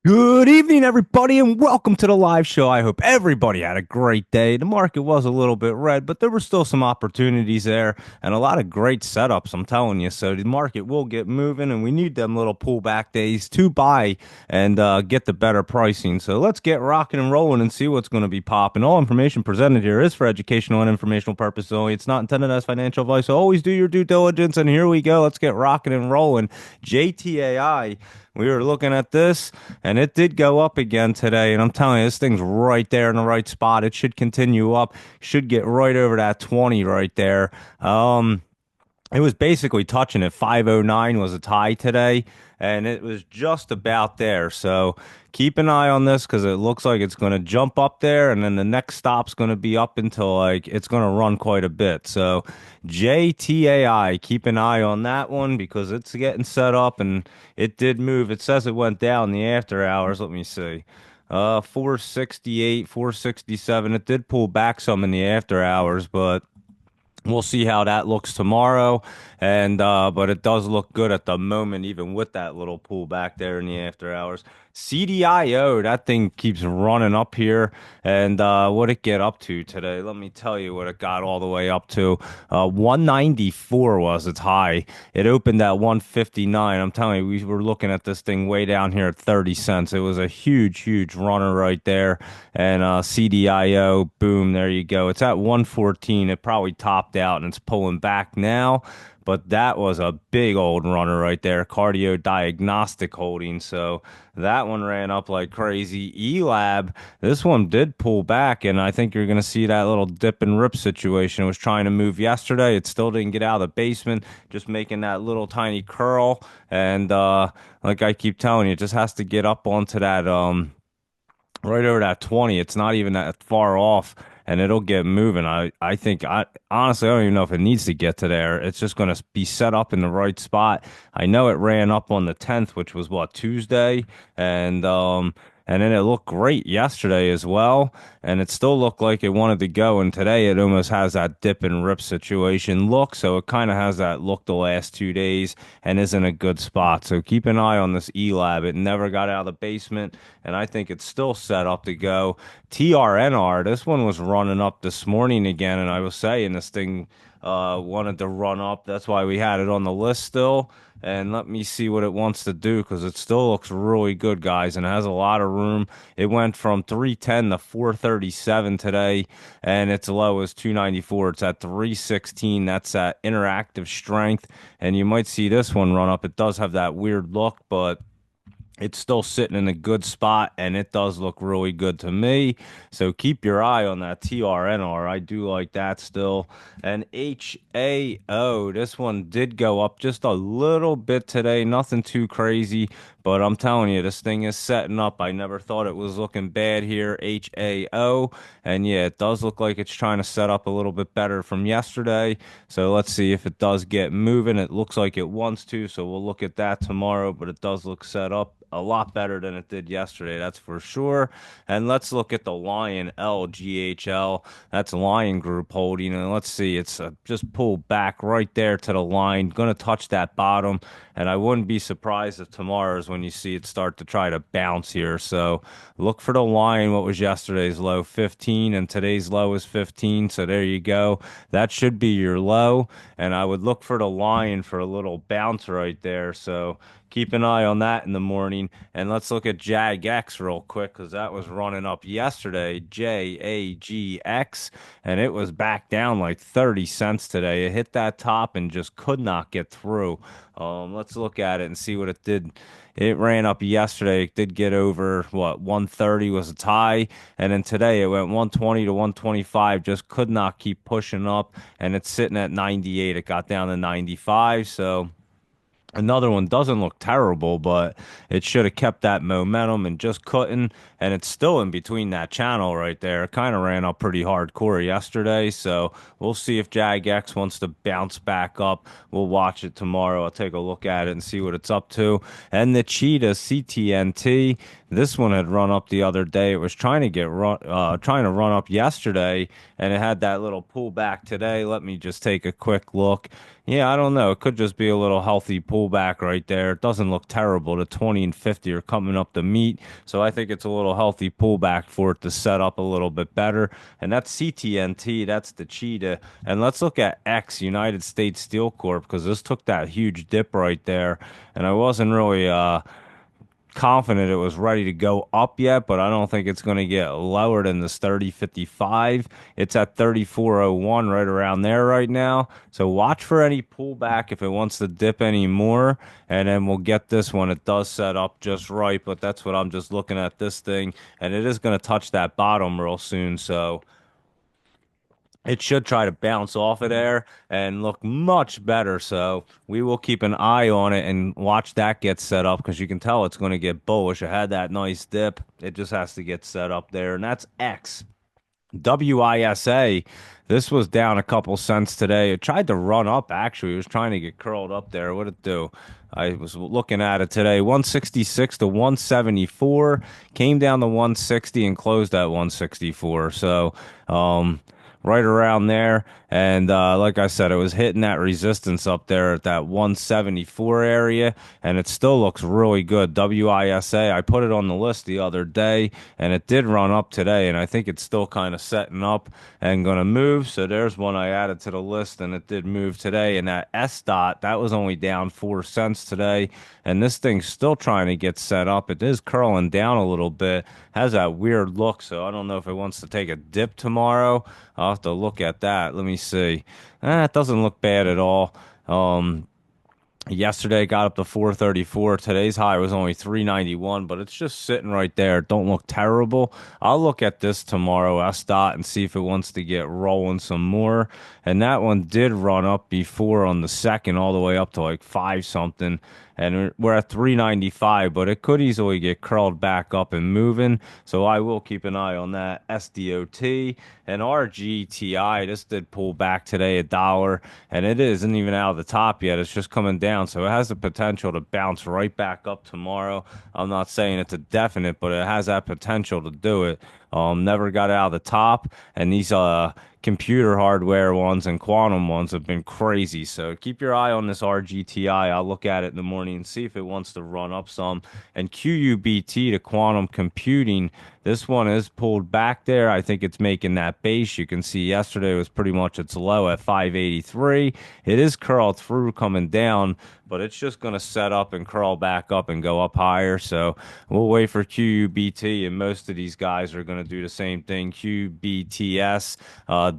Good evening, everybody, and welcome to the live show. I hope everybody had a great day. The market was a little bit red, but there were still some opportunities there and a lot of great setups, I'm telling you. So the market will get moving, and we need them little pullback days to buy and get the better pricing. So let's get rocking and rolling and see what's going to be popping. All information presented here is for educational and informational purposes only. It's not intended as financial advice, so always do your due diligence. And here we go. Let's get rocking and rolling. JTAI. We were looking at this, and it did go up again today. And I'm telling you, this thing's right there in the right spot. It should continue up. Should get right over that 20 right there. It was basically touching it. 509 was a tie today, and it was just about there. So keep an eye on this because it looks like it's going to jump up there, and then the next stop's going to be up until like it's going to run quite a bit. So JTAI, keep an eye on that one because it's getting set up, and it did move. It says it went down in the after hours. Let me see. 468, 467. It did pull back some in the after hours, but we'll see how that looks tomorrow. And but it does look good at the moment, even with that little pullback there in the after hours. CDIO, that thing keeps running up here. And what it get up to today? Let me tell you what it got all the way up to. 194 was its high. It opened at 159. I'm telling you, we were looking at this thing way down here at 30 cents. It was a huge, huge runner right there. And CDIO, boom, there you go. It's at 114. It probably topped out and it's pulling back now. But that was a big old runner right there. Cardio Diagnostic Holding. So that one ran up like crazy. ELAB, this one did pull back, and I think you're going to see that little dip and rip situation. It was trying to move yesterday. It still didn't get out of the basement, just making that little tiny curl. And like I keep telling you, it just has to get up onto that right over that 20. It's not even that far off, and it'll get moving. I think I honestly I don't even know if it needs to get to there. It's just going to be set up in the right spot. I know it ran up on the 10th, which was what, Tuesday, and then it looked great yesterday as well, and it still looked like it wanted to go. And today it almost has that dip and rip situation look, so it kind of has that look the last 2 days and is in a good spot. So keep an eye on this ELAB. It never got out of the basement, and I think it's still set up to go. TRNR, this one was running up this morning again, and I was saying this thing wanted to run up. That's why we had it on the list still. And let me see what it wants to do because it still looks really good, guys, and it has a lot of room. It went from 310 to 437 today, and its low is 294. It's at 316. That's at interactive strength, and you might see this one run up. It does have that weird look, but it's still sitting in a good spot, and it does look really good to me. So keep your eye on that TRNR. I do like that still. And HAO, this one did go up just a little bit today. Nothing too crazy, but I'm telling you, this thing is setting up. I never thought it was looking bad here. HAO. And yeah, it does look like it's trying to set up a little bit better from yesterday. So let's see if it does get moving. It looks like it wants to, so we'll look at that tomorrow, but it does look set up a lot better than it did yesterday, that's for sure. And let's look at the Lion LGHL. That's Lion Group Holding. And let's see, it's just pulled back right there to the line. Going to touch that bottom. And I wouldn't be surprised if tomorrow is when you see it start to try to bounce here. So look for the line. What was yesterday's low? 15, and today's low is 15. So there you go. That should be your low. And I would look for the line for a little bounce right there. So keep an eye on that in the morning. And let's look at JAGX real quick because that was running up yesterday. JAGX. And it was back down like 30 cents today. It hit that top and just could not get through. Let's look at it and see what it did. It ran up yesterday. It did get over what 130 was its high, and then today it went 120 to 125. Just could not keep pushing up, and it's sitting at 98. It got down to 95. So another one doesn't look terrible, but it should have kept that momentum and just couldn't. And it's still in between that channel right there. It kind of ran up pretty hardcore yesterday. So we'll see if JAGX wants to bounce back up. We'll watch it tomorrow. I'll take a look at it and see what it's up to. And the Cheetah CTNT, This one had run up the other day. It was trying to run up yesterday, and it had that little pullback today. Let me just take a quick look. Yeah, I don't know. It could just be a little healthy pullback right there. It doesn't look terrible. The 20 and 50 are coming up to meet, so I think it's a little healthy pullback for it to set up a little bit better. And that's CTNT. That's the cheetah. And let's look at X United States Steel Corp because this took that huge dip right there, and I wasn't really confident it was ready to go up yet, but I don't think it's going to get lower than this 30.55. It's at 34.01 right around there right now. So watch for any pullback if it wants to dip any more, and then we'll get this one. It does set up just right, but that's what I'm just looking at this thing, and it is going to touch that bottom real soon. So it should try to bounce off of there and look much better. So we will keep an eye on it and watch that get set up because you can tell it's going to get bullish. It had that nice dip. It just has to get set up there. And that's X. WISA, this was down a couple cents today. It tried to run up, actually. It was trying to get curled up there. What'd it do? I was looking at it today. 166 to 174. Came down to 160 and closed at 164. So, right around there. And like I said, it was hitting that resistance up there at that 174 area, and it still looks really good. WISA, I put it on the list the other day, and it did run up today, and I think it's still kind of setting up and going to move. So there's one I added to the list, and it did move today. And that S dot, that was only down 4 cents today, and this thing's still trying to get set up. It is curling down a little bit, has that weird look, so I don't know if it wants to take a dip tomorrow. I'll have to look at that. Let me see. It doesn't look bad at all. Um, Yesterday got up to 434. Today's high was only 391, but it's just sitting right there. Don't look terrible. I'll look at this tomorrow, S dot, and see if it wants to get rolling some more. And that one did run up before on the second, all the way up to like five something. And we're at 395, but it could easily get curled back up and moving. So I will keep an eye on that. SDOT and RGTI. This did pull back today $1, and it isn't even out of the top yet. It's just coming down, so it has the potential to bounce right back up tomorrow. I'm not saying it's a definite, but it has that potential to do it. Never got out of the top, and these computer hardware ones and quantum ones have been crazy. So keep your eye on this RGTI. I'll look at it in the morning and see if it wants to run up some. And QUBT, to quantum computing, this one is pulled back there. I think it's making that base. You can see yesterday was pretty much its low at 583. It is curled through coming down, but it's just going to set up and curl back up and go up higher. So we'll wait for QUBT, and most of these guys are going to do the same thing. QBTS,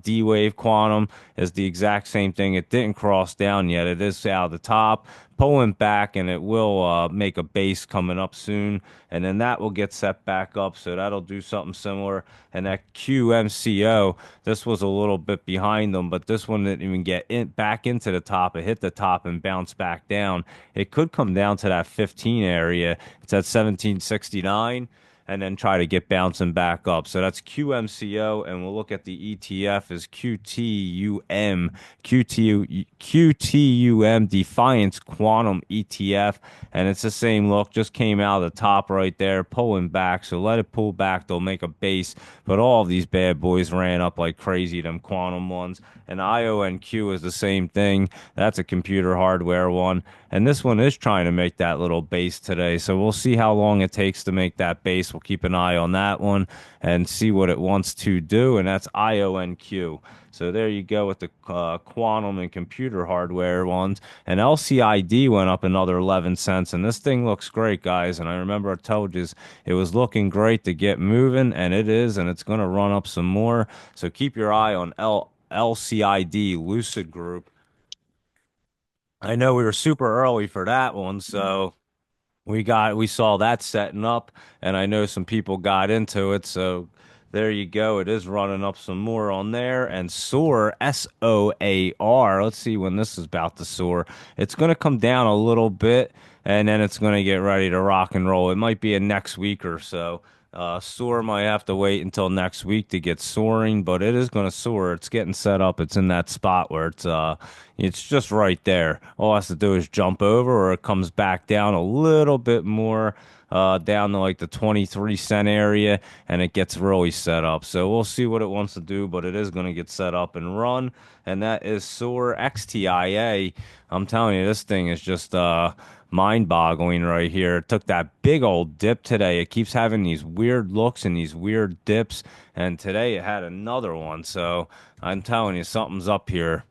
D-Wave Quantum is the exact same thing. It didn't cross down yet. It is out of the top, pulling back, and it will make a base coming up soon, and then that will get set back up. So that'll do something similar. And that QMCO, this was a little bit behind them, but this one didn't even get back into the top. It hit the top and bounced back down. It could come down to that 15 area. It's at 1769, and then try to get bouncing back up. So that's QMCO, and we'll look at the ETF as QTUM Defiance Quantum ETF, and it's the same look, just came out of the top right there, pulling back. So let it pull back, they'll make a base, but all of these bad boys ran up like crazy, them quantum ones. And IONQ is the same thing. That's a computer hardware one. And this one is trying to make that little base today. So we'll see how long it takes to make that base. We'll keep an eye on that one and see what it wants to do. And that's IONQ. So there you go with the quantum and computer hardware ones. And LCID went up another 11 cents. And this thing looks great, guys. And I remember I told you it was looking great to get moving. And it is. And it's going to run up some more. So keep your eye on LCID, Lucid Group. I know we were super early for that one, so we saw that setting up, and I know some people got into it. So there you go. It is running up some more on there. And soar, SOAR. Let's see when this is about to soar. It's going to come down a little bit, and then it's going to get ready to rock and roll. It might be a next week or so. Soar might have to wait until next week to get soaring, but it is going to soar. It's getting set up. It's in that spot where it's just right there. All it has to do is jump over, or it comes back down a little bit more, down to like the 23 cent area, and it gets really set up. So we'll see what it wants to do, but it is going to get set up and run, and that is Soar XTIA. I'm telling you, this thing is just mind-boggling right here. It took that big old dip today. It keeps having these weird looks and these weird dips, and today it had another one. So I'm telling you, something's up here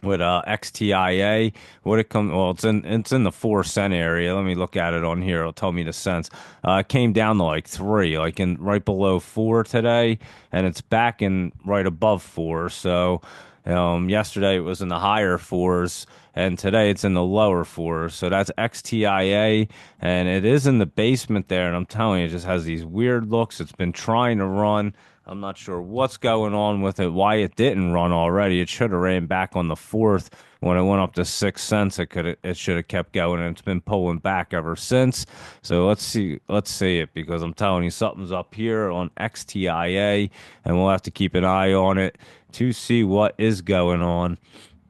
with XTIA. What it come? Well, it's in the 4 cent area. Let me look at it on here. It'll tell me the cents. It came down to like three, like in right below four today, and it's back in right above four. So yesterday it was in the higher fours, and today it's in the lower fours. So that's XTIA, and it is in the basement there. And I'm telling you, it just has these weird looks. It's been trying to run. I'm not sure what's going on with it, why it didn't run already. It should have ran back on the fourth when it went up to 6 cents. It should have kept going, and it's been pulling back ever since. So let's see it, because I'm telling you, something's up here on XTIA, and we'll have to keep an eye on it to see what is going on.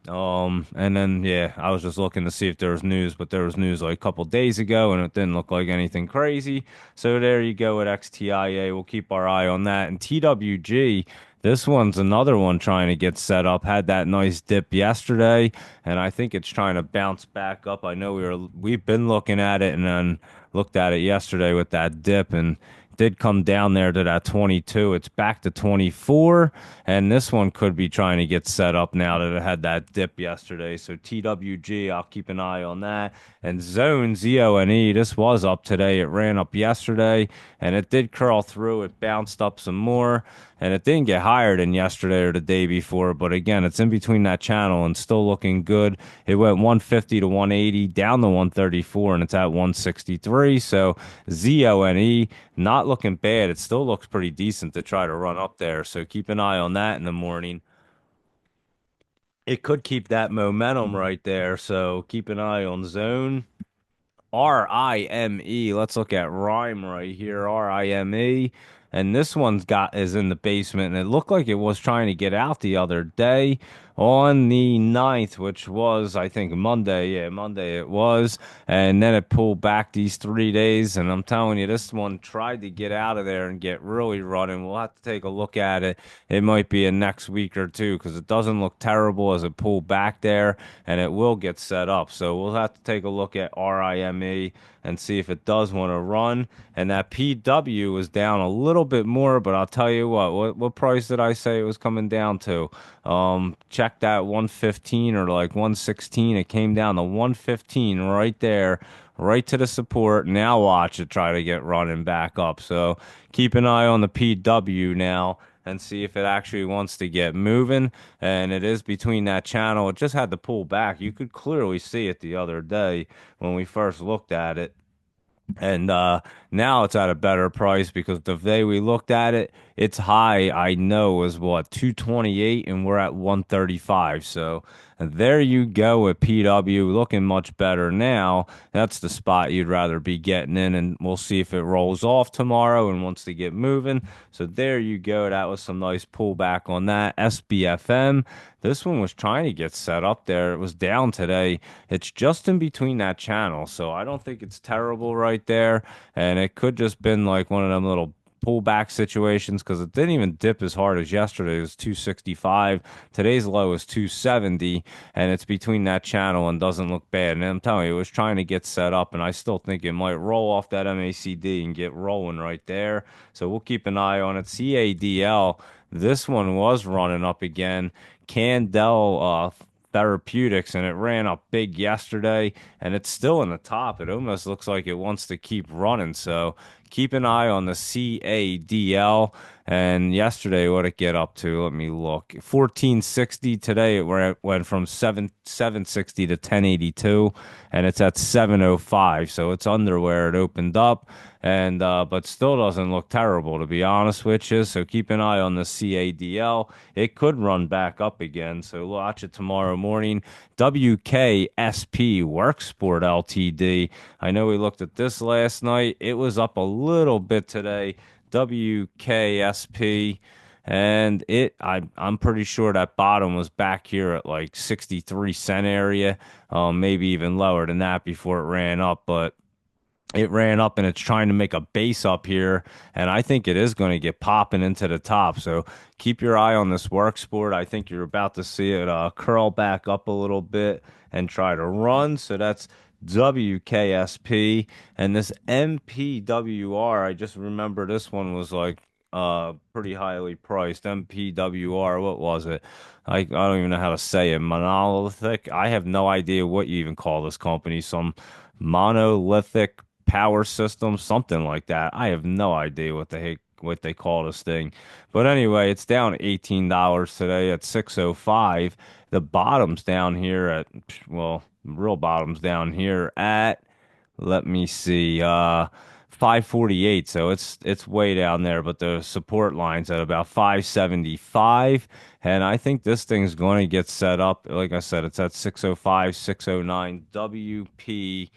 And then yeah, I was just looking to see if there was news, but there was news like a couple days ago, and it didn't look like anything crazy. So there you go with XTIA. We'll keep our eye on that. And TWG, this one's another one trying to get set up. Had that nice dip yesterday, and I think it's trying to bounce back up. I know we've been looking at it, and then looked at it yesterday with that dip, and did come down there to that 22. It's back to 24, and this one could be trying to get set up now that it had that dip yesterday. So TWG, I'll keep an eye on that. And Zone, ZONE, this was up today. It ran up yesterday, and it did curl through. It bounced up some more, and it didn't get higher than yesterday or the day before. But again, it's in between that channel and still looking good. It went 150 to 180, down to 134, and it's at 163. So ZONE, not looking bad. It still looks pretty decent to try to run up there. So keep an eye on that in the morning. It could keep that momentum right there. So keep an eye on Zone. RIME. Let's look at Rhyme right here. RIME. And this one's got is in the basement, and it looked like it was trying to get out the other day on the 9th, which was, I think, Monday. Yeah, Monday it was. And then it pulled back these 3 days. And I'm telling you, this one tried to get out of there and get really running. We'll have to take a look at it. It might be a next week or two, because it doesn't look terrible as it pulled back there, and it will get set up. So we'll have to take a look at RIME and see if it does want to run. And that PW was down a little bit more, but I'll tell you what price did I say it was coming down to? Check that 115 or like 116. It came down to 115 right there, right to the support. Now watch it try to get running back up. So keep an eye on the PW now and see if it actually wants to get moving. And it is between that channel. It just had to pull back. You could clearly see it the other day when we first looked at it. And now it's at a better price, because the day we looked at it, its high I know was what, 228, and we're at 135. So there you go with PW, looking much better now. That's the spot you'd rather be getting in, and we'll see if it rolls off tomorrow and wants to get moving. So there you go. That was some nice pullback on that. SBFM. This one was trying to get set up there. It was down today. It's just in between that channel, so I don't think it's terrible right there. And it could just been like one of them little pullback situations, because it didn't even dip as hard as yesterday. It was 265. Today's low is 270, and it's between that channel and doesn't look bad. And I'm telling you, it was trying to get set up, and I still think it might roll off that MACD and get rolling right there. So we'll keep an eye on it. CADL, this one was running up again. Candel Therapeutics, and it ran up big yesterday, and it's still in the top. It almost looks like it wants to keep running. So keep an eye on the CADL. And yesterday, what it get up to? Let me look. 1460 today. It went from 760 to 1082, and it's at 705. So it's under where it opened up, and but still doesn't look terrible, to be honest with you. So keep an eye on the CADL. It could run back up again. So watch it tomorrow morning. WKSP Worksport Ltd. I know we looked at this last night. It was up a little bit today. WKSP. And I'm pretty sure that bottom was back here at like 63 cent area, maybe even lower than that before it ran up. But it ran up and it's trying to make a base up here, and I think it is going to get popping into the top. So keep your eye on this work sport. I think you're about to see it curl back up a little bit and try to run. So that's WKSP, and this MPWR. I just remember this one was like pretty highly priced. MPWR, what was it? I don't even know how to say it. Monolithic. I have no idea what you even call this company. Some monolithic power system, something like that. I have no idea what they call this thing. But anyway, it's down $18 today at 605. The bottom's down here at, well, real bottom's down here at, let me see, 548. So it's way down there, but the support line's at about 575. And I think this thing's going to get set up. Like I said, it's at 605, 609 WP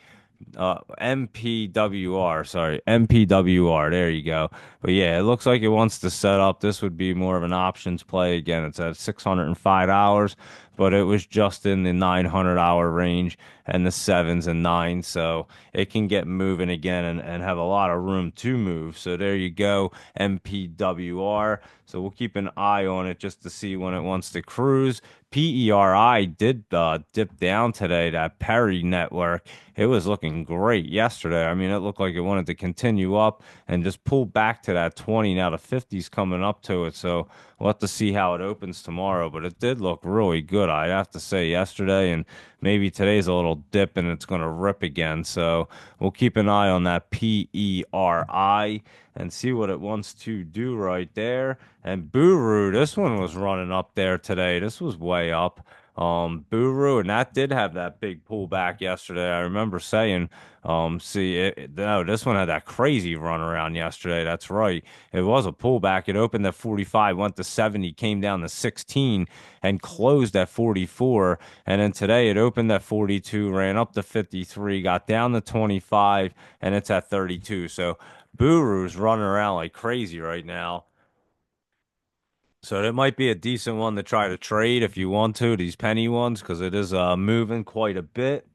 MPWR, sorry, MPWR. There you go. But yeah, it looks like it wants to set up. This would be more of an options play. Again, it's at $605, but it was just in the 900-hour range and the sevens and nines. So it can get moving again and have a lot of room to move. So there you go, MPWR. So we'll keep an eye on it just to see when it wants to cruise. PERI did dip down today, that Perry network. It was looking great yesterday. I mean, it looked like it wanted to continue up and just pull back to that 20. Now the 50's coming up to it. So we'll have to see how it opens tomorrow. But it did look really good, I have to say, yesterday. And maybe today's a little dip and it's going to rip again. So we'll keep an eye on that PERI and see what it wants to do right there. And Buru, this one was running up there today. This was way up. Buru, and that did have that big pullback yesterday. I remember saying, no, this one had that crazy run around yesterday. That's right. It was a pullback. It opened at 45, went to 70, came down to 16, and closed at 44. And then today it opened at 42, ran up to 53, got down to 25, and it's at 32. So Buru's running around like crazy right now. So it might be a decent one to try to trade if you want to, these penny ones, because it is moving quite a bit.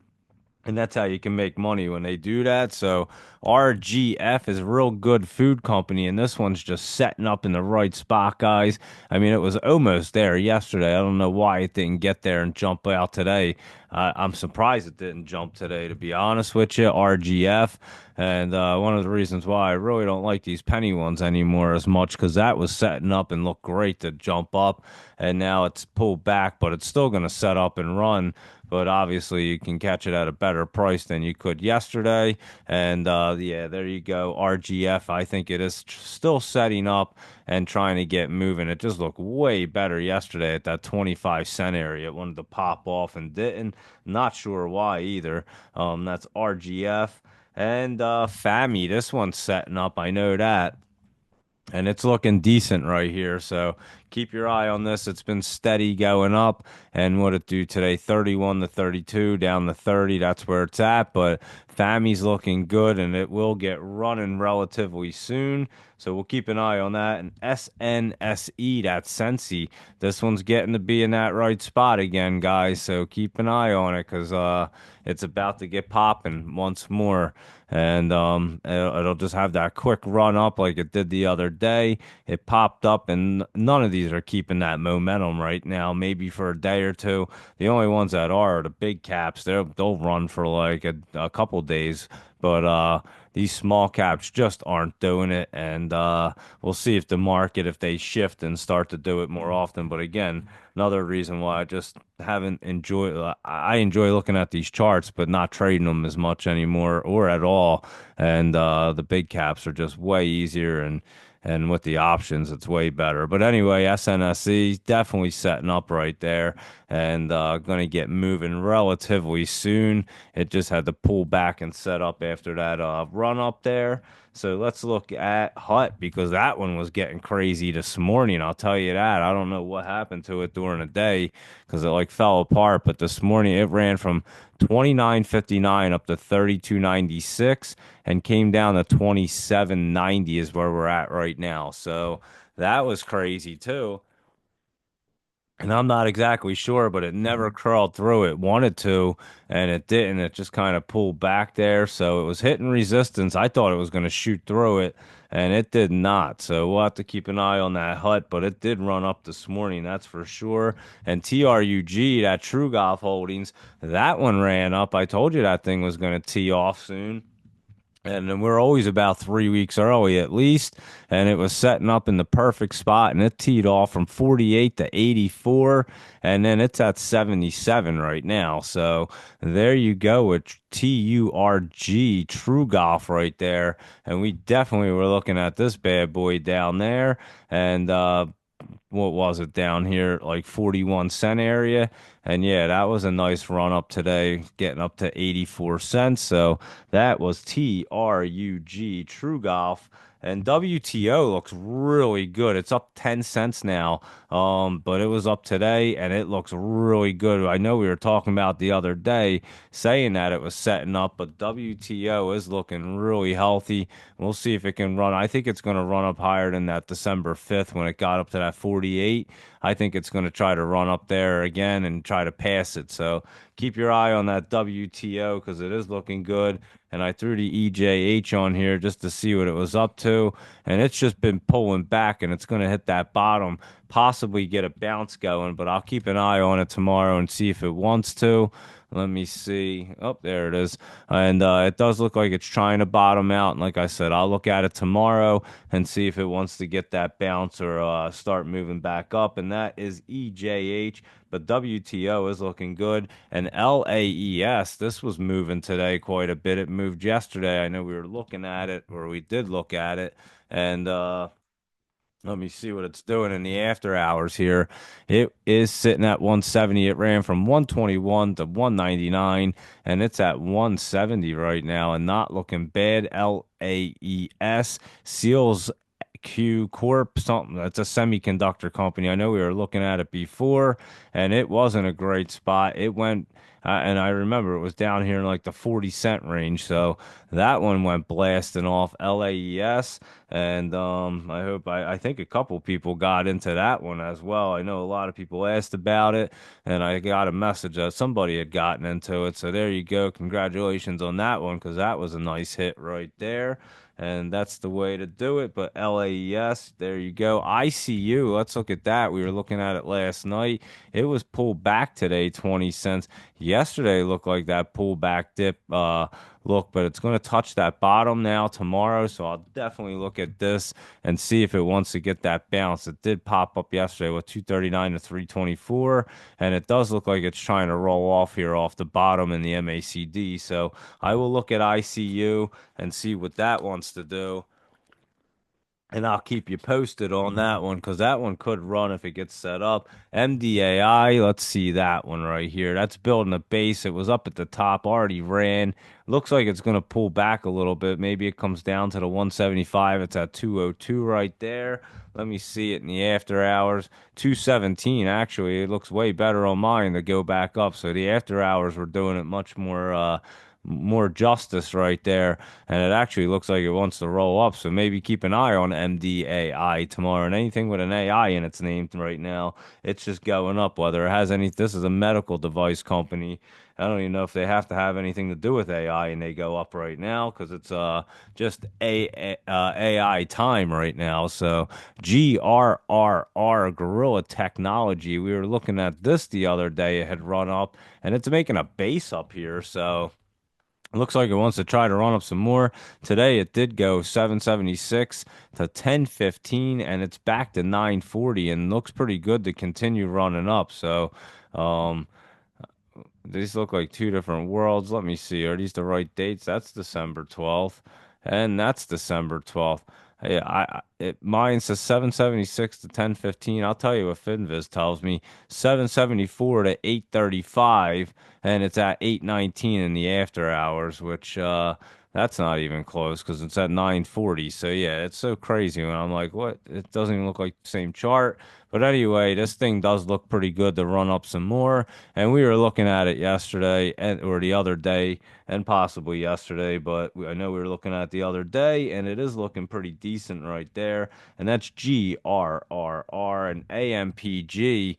And that's how you can make money when they do that. So RGF is a real good food company, and this one's just setting up in the right spot, guys. I mean, it was almost there yesterday. I don't know why it didn't get there and jump out today. I'm surprised it didn't jump today, to be honest with you. RGF. And one of the reasons why I really don't like these penny ones anymore as much, because that was setting up and looked great to jump up, and now it's pulled back, but it's still going to set up and run. But obviously, you can catch it at a better price than you could yesterday. And yeah, there you go. RGF, I think it is still setting up and trying to get moving. It just looked way better yesterday at that 25 cent area. It wanted to pop off and didn't. Not sure why either. That's RGF. And FAMI, this one's setting up. I know that. And it's looking decent right here. So keep your eye on this. It's been steady going up. And what it do today? 31 to 32, down to 30. That's where it's at. But FAMI's looking good, and it will get running relatively soon. So we'll keep an eye on that. And SNSE, that Sensi, this one's getting to be in that right spot again, guys. So keep an eye on it, because it's about to get popping once more. And it'll just have that quick run up like it did the other day. It popped up, and none of these are keeping that momentum right now. Maybe for a day or two. The only ones that are the big caps. They'll run for like a couple days, but these small caps just aren't doing it. And we'll see if the market, if they shift and start to do it more often. But again, another reason why I just haven't enjoyed. I enjoy looking at these charts, but not trading them as much anymore or at all. And the big caps are just way easier, and with the options, it's way better. But anyway, SNSE definitely setting up right there, and going to get moving relatively soon. It just had to pull back and set up after that run up there. So let's look at Hut, because that one was getting crazy this morning. I'll tell you that. I don't know what happened to it during the day, because it like fell apart. But this morning it ran from 29.59 up to 32.96 and came down to 27.90 is where we're at right now. So that was crazy too. And I'm not exactly sure, but it never crawled through. It wanted to, and it didn't. It just kind of pulled back there. So it was hitting resistance. I thought it was going to shoot through it, and it did not. So we'll have to keep an eye on that hut, but it did run up this morning, that's for sure. And TRUG, that True Golf Holdings, that one ran up. I told you that thing was going to tee off soon. And then we're always about 3 weeks early at least. And it was setting up in the perfect spot. And it teed off from 48 to 84. And then it's at 77 right now. So there you go with TURG, True Golf right there. And we definitely were looking at this bad boy down there. And what was it down here, like 41 cent area. And yeah, that was a nice run up today, getting up to 84 cents. So that was TRUG, True Golf. And WTO looks really good. It's up 10 cents now. But it was up today and it looks really good. I know we were talking about the other day saying that it was setting up, but WTO is looking really healthy. We'll see if it can run. I think it's going to run up higher than that December 5th when it got up to that 48. I think it's going to try to run up there again and try to pass it. So keep your eye on that WTO because it is looking good. And I threw the EJH on here just to see what it was up to. And it's just been pulling back and it's going to hit that bottom, possibly get a bounce going. But I'll keep an eye on it tomorrow and see if it wants to. Let me see. Oh, there it is. And it does look like it's trying to bottom out. And like I said, I'll look at it tomorrow and see if it wants to get that bounce or start moving back up. And that is EJH. But WTO is looking good. And LAES, this was moving today quite a bit. It moved yesterday. I know we were looking at it, or we did look at it. And let me see what it's doing in the after hours here. It is sitting at 170. It ran from 121 to 199, and it's at 170 right now and not looking bad. LAES, Seals Q Corp, something that's a semiconductor company. I know we were looking at it before, and it wasn't a great spot. It went, and I remember it was down here in like the 40 cent range. So that one went blasting off LAES. And I think a couple people got into that one as well. I know a lot of people asked about it, and I got a message that somebody had gotten into it. So there you go. Congratulations on that one, because that was a nice hit right there. And that's the way to do it. But LAES, there you go. ICU, let's look at that. We were looking at it last night. It was pulled back today, 20 cents. Yesterday looked like that pullback dip look, but it's going to touch that bottom now tomorrow. So I'll definitely look at this and see if it wants to get that bounce. It did pop up yesterday with 239 to 324, and it does look like it's trying to roll off here off the bottom in the MACD. So I will look at ICU and see what that wants to do. And I'll keep you posted on that one because that one could run if it gets set up. MDAI, let's see that one right here. That's building a base. It was up at the top, already ran. Looks like it's going to pull back a little bit. Maybe it comes down to the 175. It's at 202 right there. Let me see it in the after hours. 217, actually. It looks way better on mine to go back up. So the after hours were doing it much more justice right there, and it actually looks like it wants to roll up. So maybe keep an eye on MDAI tomorrow. And anything with an AI in its name right now, it's just going up. Whether it has any, this is a medical device company. I don't even know if they have to have anything to do with AI, and they go up right now because it's just AI time right now. So GRRR, Gorilla Technology. We were looking at this the other day. It had run up, and it's making a base up here. So it looks like it wants to try to run up some more. Today it did go 776 to 1015 and it's back to 940 and looks pretty good to continue running up. So um these look like two different worlds. Let me see. Are these the right dates? That's December 12th and that's December 12th. Hey, mine says 776 to 1015. I'll tell you what Finviz tells me. 774 to 835 and it's at 819 in the after hours, which That's not even close because it's at 940. So yeah, it's so crazy when I'm like, what? It doesn't even look like the same chart. But anyway, this thing does look pretty good to run up some more. And we were looking at it yesterday or the other day and possibly yesterday, but I know we were looking at it the other day and it is looking pretty decent right there. And that's GRRR and AMPG.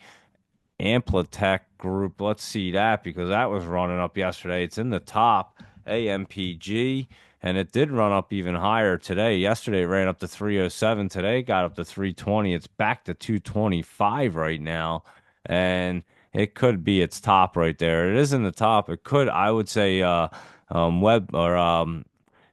Amplitech Group. Let's see that because that was running up yesterday. It's in the top AMPG, and it did run up even higher today. Yesterday it ran up to 307. Today it got up to 320. It's back to 225 right now, and it could be its top right there. It is in the top. It could, I would say, web or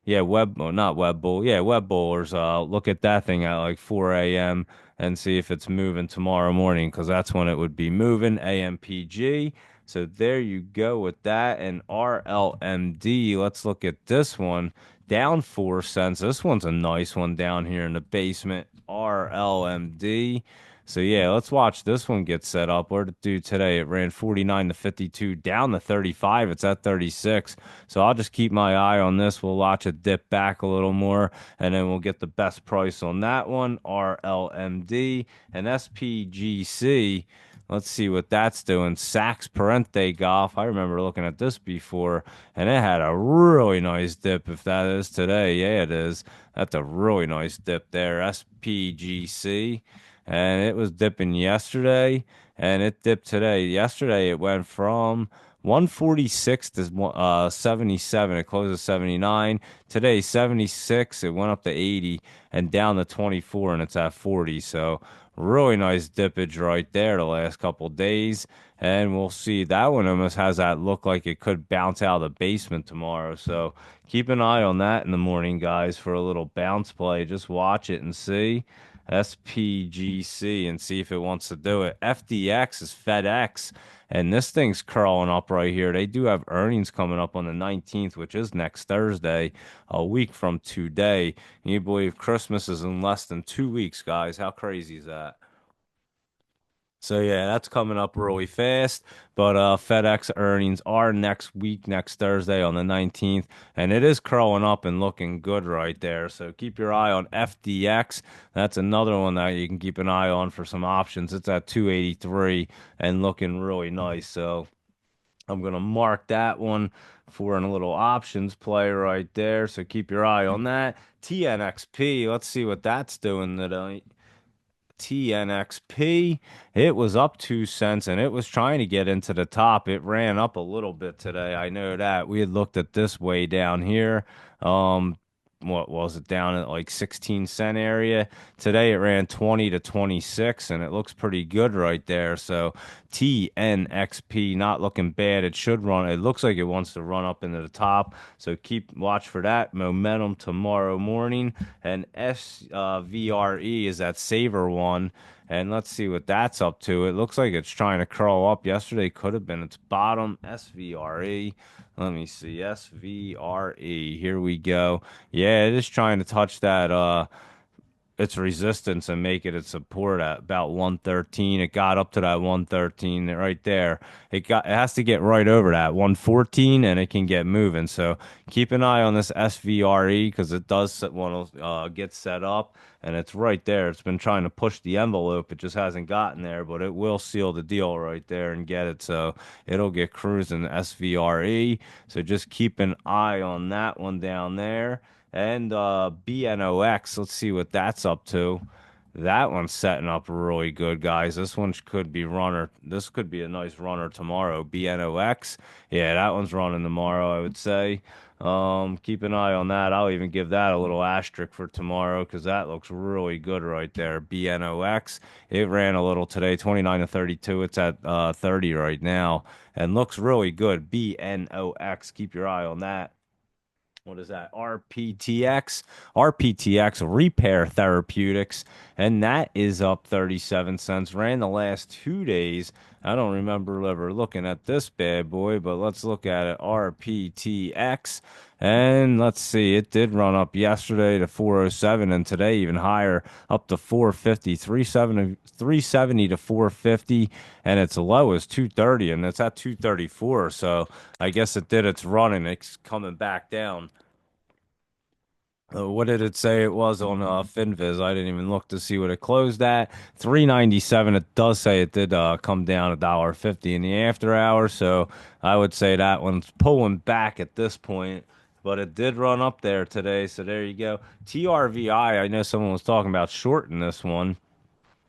yeah, not Web Bull. Yeah, Web Bowlers. Look at that thing at like 4 a.m. and see if it's moving tomorrow morning because that's when it would be moving. AMPG. So there you go with that. And RLMD. Let's look at this one. Down 4 cents. This one's a nice one down here in the basement. RLMD. So yeah, let's watch this one get set up. What did it do today? It ran 49 to 52, down to 35. It's at 36. So I'll just keep my eye on this. We'll watch it dip back a little more, and then we'll get the best price on that one. RLMD and SPGC. Let's see what that's doing. Sax Parente Golf. I remember looking at this before, and it had a really nice dip. If that is today, yeah, it is. That's a really nice dip there. SPGC, and it was dipping yesterday, and it dipped today. Yesterday, it went from 146 to 77. It closed at 79. Today, 76. It went up to 80 and down to 24, and it's at 40. So, really nice dippage right there the last couple days. And we'll see. That one almost has that look like it could bounce out of the basement tomorrow. So, keep an eye on that in the morning, guys, for a little bounce play. Just watch it and see. SPGC and see if it wants to do it. FDX is FedEx, and this thing's curling up right here. They do have earnings coming up on the 19th, which is next Thursday, a week from today. Can you believe Christmas is in less than 2 weeks, guys? How crazy is that? So yeah, that's coming up really fast. But FedEx earnings are next week, next Thursday on the 19th, and it is curling up and looking good right there. So keep your eye on FDX. That's another one that you can keep an eye on for some options. It's at 283 and looking really nice. So I'm gonna mark that one for a little options play right there. So keep your eye on that. TNXP, let's see what that's doing today. TNXP. It was up 2 cents and it was trying to get into the top. It ran up a little bit today. I know that. We had looked at this way down here. Um, what was it down at like 16 cent area? Today it ran 20 to 26 and it looks pretty good right there. So TNXP not looking bad. It should run. It looks like it wants to run up into the top. So keep watch for that momentum tomorrow morning. And SVRE is that saver one. And let's see what that's up to. It looks like it's trying to curl up. Yesterday could have been its bottom. SVRE. Let me see. SVRE. Here we go. Yeah, it is trying to touch that its resistance and make it its support at about 113. It got up to that 113 right there. It has to get right over that 114 and it can get moving. So keep an eye on this SVRE because it does want to get set up and it's right there. It's been trying to push the envelope. It just hasn't gotten there, but it will seal the deal right there and get it. So it'll get cruising SVRE. So just keep an eye on that one down there. And BNOX, let's see what that's up to. That one's setting up really good, guys. This one could be runner. This could be a nice runner tomorrow. BNOX. Yeah, that one's running tomorrow, I would say. Keep an eye on that. I'll even give that a little asterisk for tomorrow because that looks really good right there. BNOX. It ran a little today, 29 to 32. It's at 30 right now and looks really good. BNOX. Keep your eye on that. What is that? RPTX Repair Therapeutics, and that is up 37 cents. Ran the last 2 days. I don't remember ever looking at this bad boy, but let's look at it. RPTX, and let's see. It did run up yesterday to 407, and today even higher, up to 450, 370 to 450, and its low is 230, and it's at 234. So I guess it did its run, and it's coming back down. What did it say it was on FinViz? I didn't even look to see what it closed at. 397. It does say it did come down $1.50 in the after hours, so I would say that one's pulling back at this point. But it did run up there today, so there you go. TRVI, I know someone was talking about shorting this one.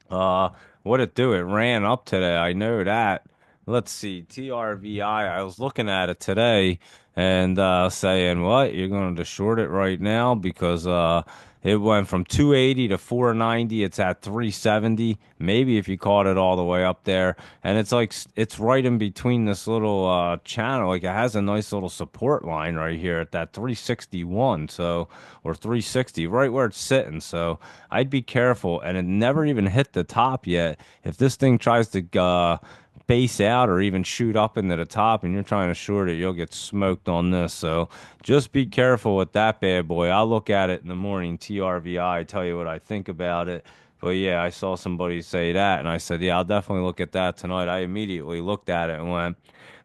Uh, what it do? It ran up today. I know that. Let's see. TRVI. I was looking at it today and saying, "What? You're going to short it right now because it went from 280 to 490. It's at 370. Maybe if you caught it all the way up there, and it's like it's right in between this little channel. Like it has a nice little support line right here at that 361. So or 360, right where it's sitting. So I'd be careful, and it never even hit the top yet. If this thing tries to base out or even shoot up into the top and you're trying to short it, you'll get smoked on this. So just be careful with that bad boy. I'll look at it in the morning, TRVI, tell you what I think about it. But yeah, I saw somebody say that, and I said, yeah, I'll definitely look at that tonight. I immediately looked at it and went,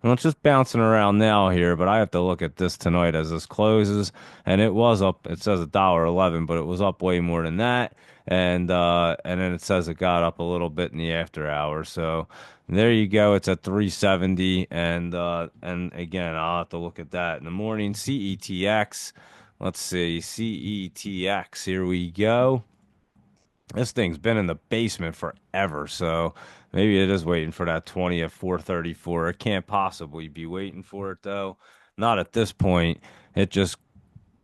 well, it's just bouncing around now here, but I have to look at this tonight as this closes. And it was up, it says $1.11, but it was up way more than that. And then it says it got up a little bit in the after hours. So there you go. It's at 370. And again, I'll have to look at that in the morning. CETX. Let's see. CETX. Here we go. This thing's been in the basement forever, so maybe it is waiting for that 20 at 434. It can't possibly be waiting for it though. Not at this point. It just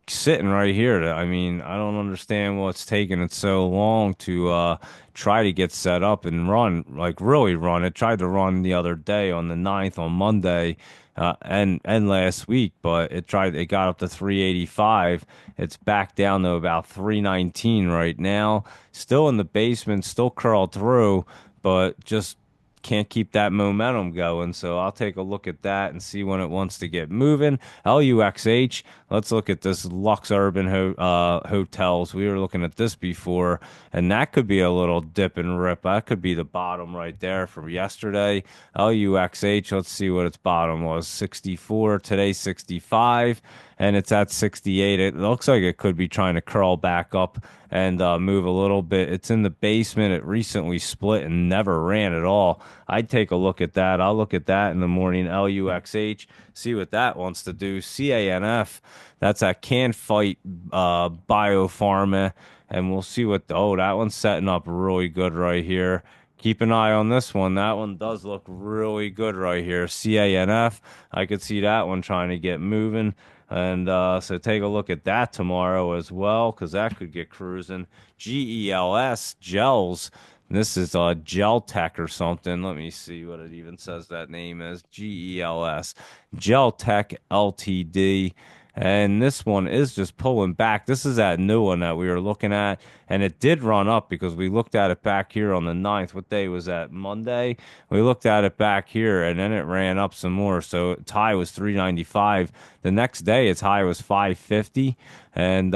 sitting right here. I mean, I don't understand what's taking it so long to try to get set up and run, like really run. It tried to run the other day on the 9th on Monday and last week, but it got up to 385. It's back down to about 319 right now. Still in the basement, still curled through, but just can't keep that momentum going. So I'll take a look at that and see when it wants to get moving. LUXH, let's look at this Lux Urban Hotels. We were looking at this before, and that could be a little dip and rip. That could be the bottom right there from yesterday. LUXH, let's see what its bottom was. 64, today 65, and it's at 68. It looks like it could be trying to curl back up and move a little bit. It's in the basement. It recently split and never ran at all. I'd take a look at that. I'll look at that in the morning. LUXH, see what that wants to do. CANF, that's that Can Fight Biopharma, and we'll see what. Oh, that one's setting up really good right here. Keep an eye on this one. That one does look really good right here. CANF, I could see that one trying to get moving. And so take a look at that tomorrow as well, because that could get cruising. GELS, Gels. This is Gel Tech or something. Let me see what it even says that name is. GELS, Gel Tech Ltd. And this one is just pulling back. This is that new one that we were looking at. And it did run up because we looked at it back here on the 9th. What day was that? Monday. We looked at it back here and then it ran up some more. So its high was 395. The next day its high was 550. And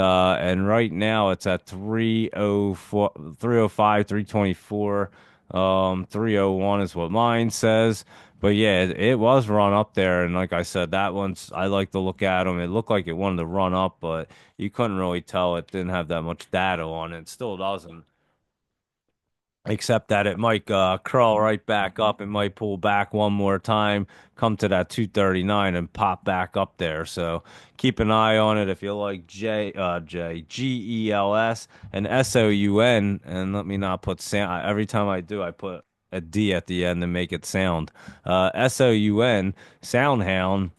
right now it's at 304, 305, 324. 301 is what mine says. But yeah, it was run up there, and like I said, that one's I like to look at them. It looked like it wanted to run up, but you couldn't really tell. It didn't have that much data on it. It still doesn't, except that it might curl right back up. It might pull back one more time, come to that 239, and pop back up there. So keep an eye on it if you like GELS and SOUN. And let me not put sound. Every time I do, I put a D at the end to make it sound. SOUN, Soundhound.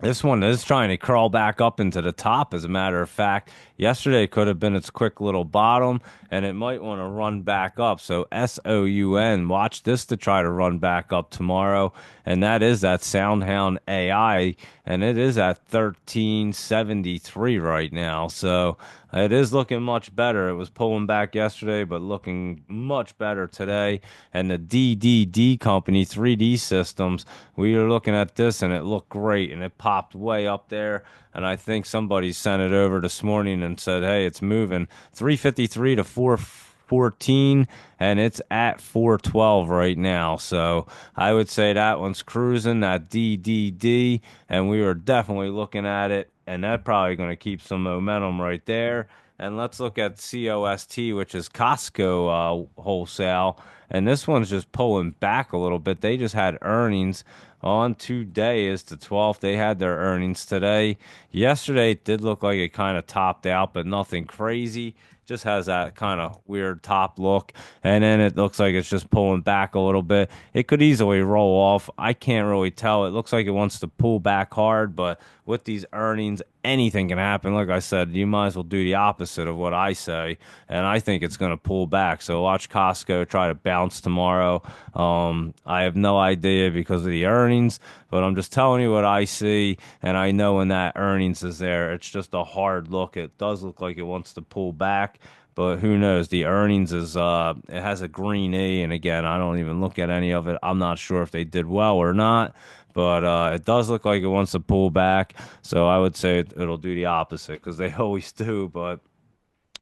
This one is trying to crawl back up into the top, as a matter of fact. Yesterday could have been its quick little bottom, and it might want to run back up. So SOUN, watch this to try to run back up tomorrow. And that is that Soundhound AI, and it is at 1373 right now. So it is looking much better. It was pulling back yesterday, but looking much better today. And the DDD company, 3D Systems, we were looking at this and it looked great and it popped way up there. And I think somebody sent it over this morning and said, hey, it's moving 353 to 414, and it's at 412 right now. So I would say that one's cruising, that DDD, and we were definitely looking at it and that probably going to keep some momentum right there. And let's look at COST, which is Costco wholesale. And this one's just pulling back a little bit. They just had earnings on today is the 12th. They had their earnings today. Yesterday it did look like it kind of topped out, but nothing crazy. Just has that kind of weird top look. And then it looks like it's just pulling back a little bit. It could easily roll off. I can't really tell. It looks like it wants to pull back hard, but with these earnings, anything can happen. Like I said, you might as well do the opposite of what I say. And I think it's going to pull back. So watch Costco try to bounce tomorrow. I have no idea because of the earnings, but I'm just telling you what I see. And I know when that earnings is there, it's just a hard look. It does look like it wants to pull back. But who knows? The earnings is it has a green E, and again, I don't even look at any of it. I'm not sure if they did well or not, but it does look like it wants to pull back. So I would say it'll do the opposite because they always do. But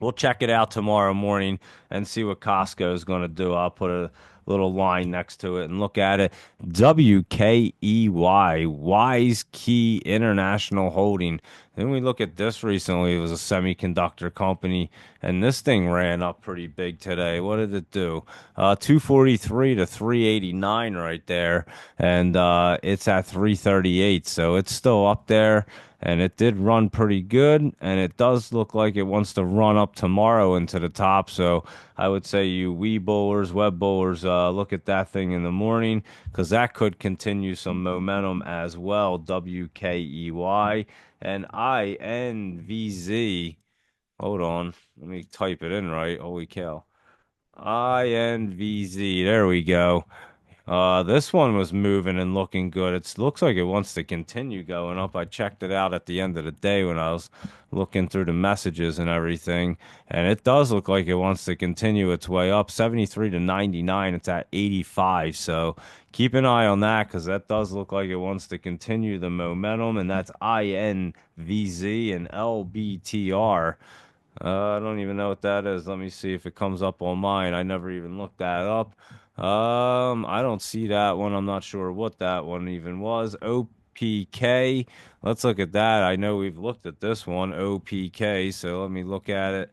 we'll check it out tomorrow morning and see what Costco is going to do. I'll put a little line next to it and look at it. WKEY, Wise Key International Holding. Then we look at this recently. It was a semiconductor company, and this thing ran up pretty big today. What did it do? 243 to 389 right there, and it's at 338, so it's still up there and it did run pretty good, and it does look like it wants to run up tomorrow into the top. So I would say you web bowlers, look at that thing in the morning because that could continue some momentum as well. WKEY and INVZ. Hold on, let me type it in right. Holy cow. INVZ. There we go. This one was moving and looking good. It looks like it wants to continue going up. I checked it out at the end of the day when I was looking through the messages and everything, and it does look like it wants to continue its way up. 73 to 99, it's at 85. So keep an eye on that because that does look like it wants to continue the momentum, and that's INVZ and LBTR. I don't even know what that is. Let me see if it comes up on mine. I never even looked that up. I don't see that one. I'm not sure what that one even was. OPK. Let's look at that. I know we've looked at this one, OPK. So let me look at it.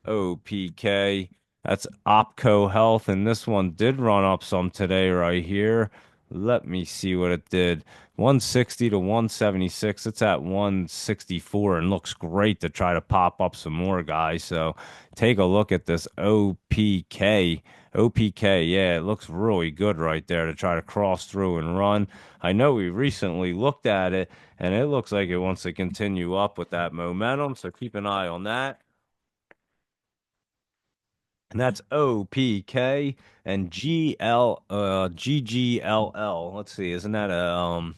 OPK. That's Opco Health, and this one did run up some today right here. Let me see what it did. 160 to 176. It's at 164 and looks great to try to pop up some more, guys. So take a look at this OPK. OPK, yeah, it looks really good right there to try to cross through and run. I know we recently looked at it, and it looks like it wants to continue up with that momentum. So keep an eye on that. And that's OPK and GGLL. Let's see, isn't that a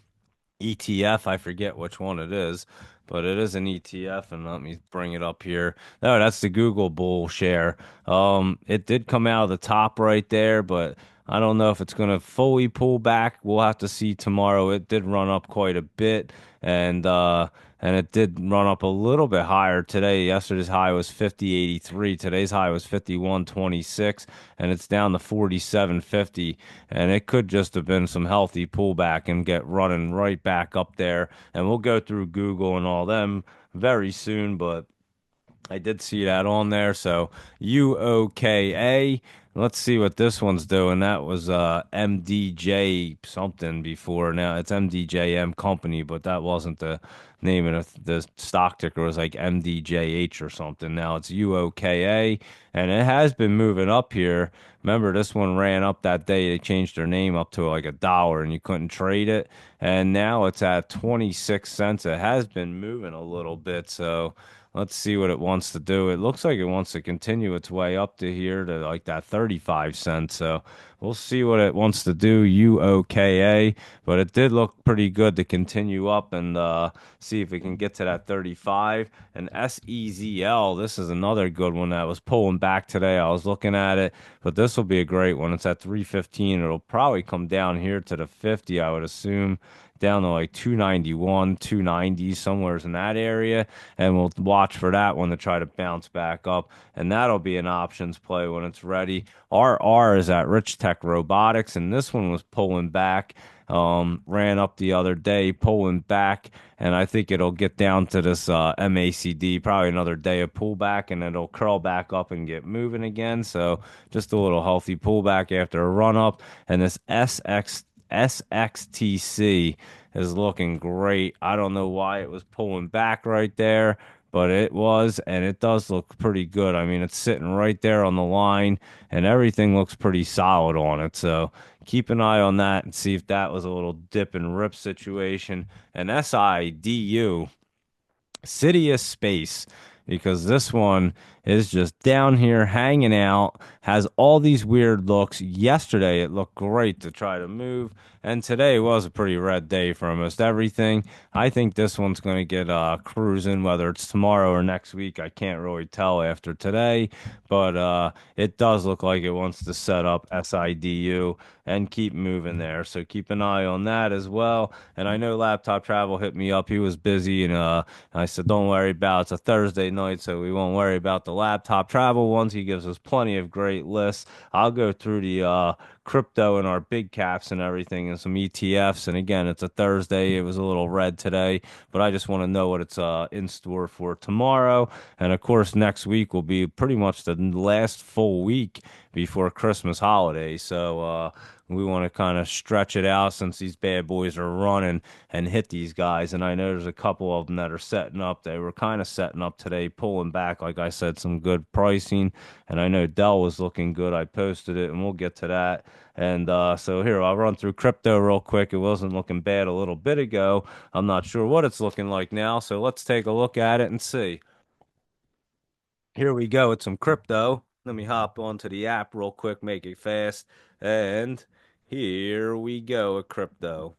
ETF? I forget which one it is, but it is an ETF. And let me bring it up here. No, that's the Google Bull share. It did come out of the top right there, but I don't know if it's going to fully pull back. We'll have to see tomorrow. It did run up quite a bit, and it did run up a little bit higher today. Yesterday's high was 50.83. Today's high was 51.26, and it's down to 47.50. And it could just have been some healthy pullback and get running right back up there. And we'll go through Google and all them very soon, but I did see that on there. So UOKA. Let's see what this one's doing. That was MDJ something before. Now it's MDJM Company, but that wasn't the name of the stock ticker. It was like MDJH or something. Now it's UOKA, and it has been moving up here. Remember, this one ran up that day. They changed their name up to like $1, and you couldn't trade it. And now it's at 26 cents. It has been moving a little bit, so. Let's see what it wants to do. It looks like it wants to continue its way up to here to like that 35 cents. So we'll see what it wants to do. UOKA, but it did look pretty good to continue up and see if it can get to that 35. And SEZL, this is another good one that was pulling back today. I was looking at it, but this will be a great one. It's at 315. It'll probably come down here to the 50, I would assume down to like 291, 290, somewhere in that area. And we'll watch for that one to try to bounce back up. And that'll be an options play when it's ready. RR is at Rich Tech Robotics, and this one was pulling back. ran up the other day, pulling back, and I think it'll get down to this MACD, probably another day of pullback, and it'll curl back up and get moving again. So just a little healthy pullback after a run up, and this SXTC is looking great. I don't know why it was pulling back right there, but it was, and it does look pretty good. I mean, it's sitting right there on the line, and everything looks pretty solid on it. So keep an eye on that and see if that was a little dip and rip situation. And SIDU. City of Space, because this one is just down here hanging out, has all these weird looks. Yesterday it looked great to try to move, and today was a pretty red day for almost everything. I think this one's going to get cruising, whether it's tomorrow or next week. I can't really tell after today, but it does look like it wants to set up SIDU and keep moving there. So keep an eye on that as well. And I know Laptop Travel hit me up. He was busy, and I said, don't worry about it. It's a Thursday night, so we won't worry about the Laptop Travel ones. He gives us plenty of great lists. I'll go through the crypto and our big caps and everything and some ETFs. And again, it's a Thursday. It was a little red today, but I just want to know what it's in store for tomorrow. And of course, next week will be pretty much the last full week before Christmas holiday. So we want to kind of stretch it out since these bad boys are running and hit these guys. And I know there's a couple of them that are setting up. They were kind of setting up today, pulling back, like I said, some good pricing. And I know Dell was looking good. I posted it, and we'll get to that. And so here, I'll run through crypto real quick. It wasn't looking bad a little bit ago. I'm not sure what it's looking like now. So let's take a look at it and see. Here we go with some crypto. Let me hop onto the app real quick, make it fast. And here we go with crypto.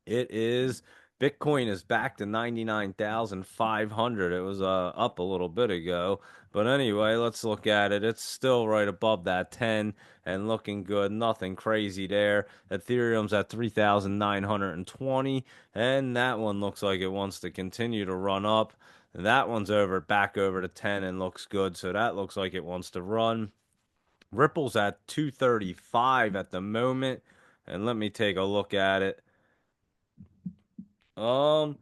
It is Bitcoin is back to 99,500. It was up a little bit ago. But anyway, let's look at it. It's still right above that 10 and looking good. Nothing crazy there. Ethereum's at 3,920, and that one looks like it wants to continue to run up. That one's back over to 10 and looks good. So that looks like it wants to run. Ripple's at 235 at the moment. And let me take a look at it. Um,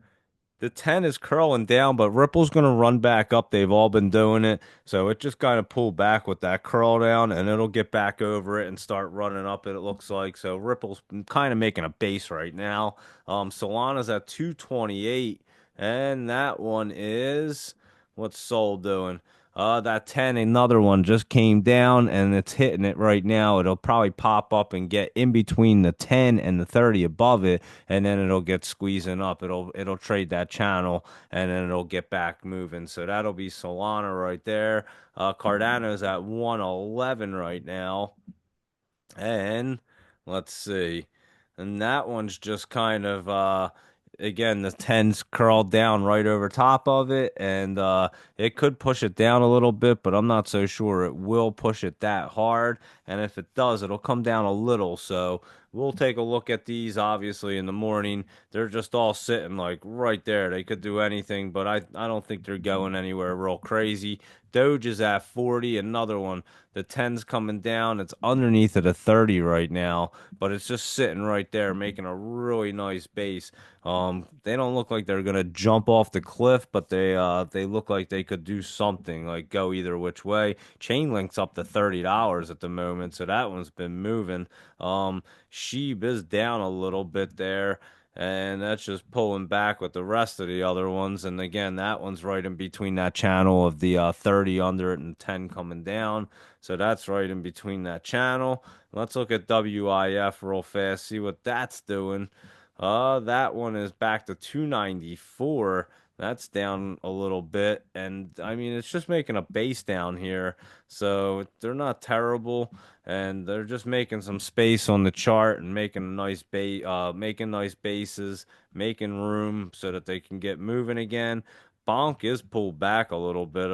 the 10 is curling down, but Ripple's going to run back up. They've all been doing it. So it just kind of pulled back with that curl down, and it'll get back over it and start running up, it looks like. So Ripple's kind of making a base right now. Solana's at 228, and that one is what's Sol doing? That 10, another one just came down and it's hitting it right now. It'll probably pop up and get in between the 10 and the 30 above it, and then it'll get squeezing up. It'll trade that channel, and then it'll get back moving. So that'll be Solana right there. Cardano's at 111 right now. And let's see. And that one's just kind of again, the tens curled down right over top of it, and it could push it down a little bit, but I'm not so sure it will push it that hard. And if it does, it'll come down a little. So we'll take a look at these obviously in the morning. They're just all sitting like right there. They could do anything, but I don't think they're going anywhere real crazy. Doge is at 40, another one. The 10's coming down. It's underneath at a 30 right now, but it's just sitting right there, making a really nice base. They don't look like they're gonna jump off the cliff, but they look like they could do something, like go either which way. Chainlink's up to $30 at the moment, so that one's been moving. Sheeb is down a little bit there, and that's just pulling back with the rest of the other ones. And again, that one's right in between that channel of the 30 under it and 10 coming down. So that's right in between that channel. Let's look at WIF real fast, see what that's doing. That one is back to 294. That's down a little bit. And I mean, it's just making a base down here. So they're not terrible. And they're just making some space on the chart and making a nice making nice bases, making room so that they can get moving again. Bonk is pulled back a little bit.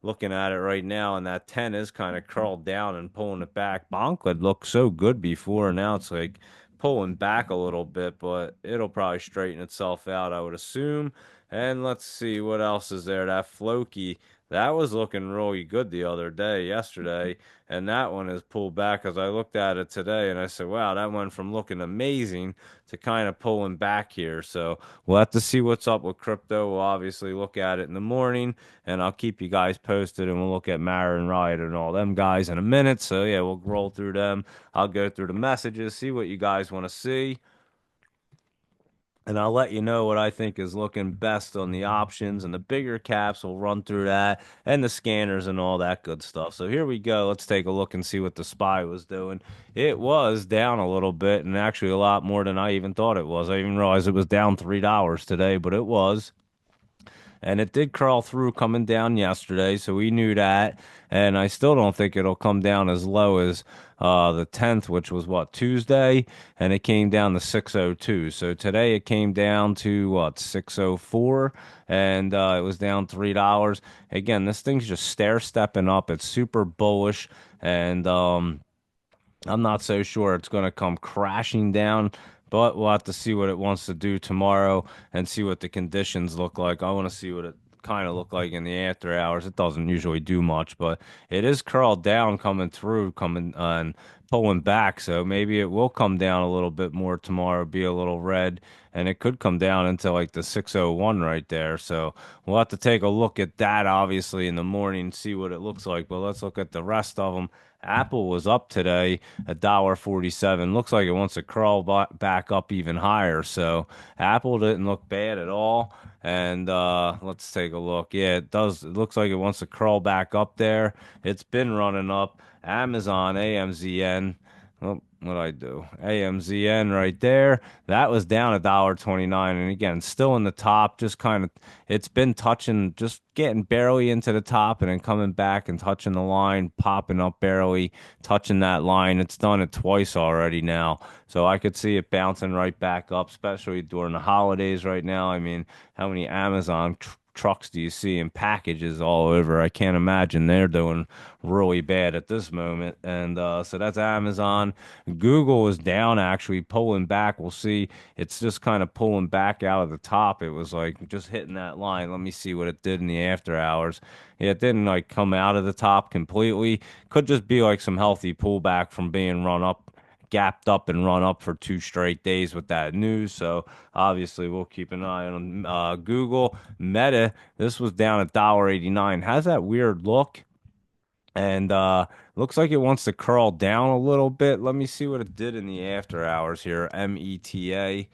Looking at it right now, and that 10 is kind of curled down and pulling it back. Bonk had looked so good before, now it's like pulling back a little bit, but it'll probably straighten itself out, I would assume. And let's see what else is there. That Floki, That was looking really good the other day, yesterday, and that one is pulled back as I looked at it today and I said, wow, that went from looking amazing to kind of pulling back here. So we'll have to see what's up with crypto. We'll obviously look at it in the morning and I'll keep you guys posted and we'll look at Mara and Riot and all them guys in a minute. So yeah, we'll roll through them. I'll go through the messages, see what you guys want to see. And I'll let you know what I think is looking best on the options and the bigger caps. We'll run through that and the scanners and all that good stuff. So here we go. Let's take a look and see what the SPY was doing. It was down a little bit and actually a lot more than I even thought it was. I even realized it was down $3 today, but it was. And it did crawl through coming down yesterday, so we knew that. And I still don't think it'll come down as low as the 10th, which was what, Tuesday, and it came down to 602. So today it came down to what, 604, and it was down $3. Again, this thing's just stair stepping up. It's super bullish, and I'm not so sure it's going to come crashing down, but we'll have to see what it wants to do tomorrow and see what the conditions look like. I want to see what it kind of look like in the after hours. It doesn't usually do much, but it is curled down coming through, coming and pulling back. So maybe it will come down a little bit more tomorrow, be a little red, and it could come down into like the 601 right there. So we'll have to take a look at that obviously in the morning, see what it looks like. But let's look at the rest of them. Apple was up today, $1.47. Looks like it wants to crawl back up even higher. So Apple didn't look bad at all. And let's take a look. Yeah, it does. It looks like it wants to crawl back up there. It's been running up. Amazon, AMZN. Oh, what I do? AMZN right there. That was down $1.29. And again, still in the top, just kind of, it's been touching, just getting barely into the top and then coming back and touching the line, popping up barely, touching that line. It's done it twice already now. So I could see it bouncing right back up, especially during the holidays right now. I mean, how many Amazon trucks do you see and packages all over? I can't imagine they're doing really bad at this moment. And so that's Amazon. Google is down, actually pulling back. We'll see. It's just kind of pulling back out of the top. It was like just hitting that line. Let me see what it did in the after hours. Yeah, it didn't like come out of the top completely. Could just be like some healthy pullback from being run up, gapped up and run up for 2 straight days with that news. So obviously we'll keep an eye on Google. Meta, this was down $1.89. Has that weird look? And looks like it wants to curl down a little bit. Let me see what it did in the after hours here. META.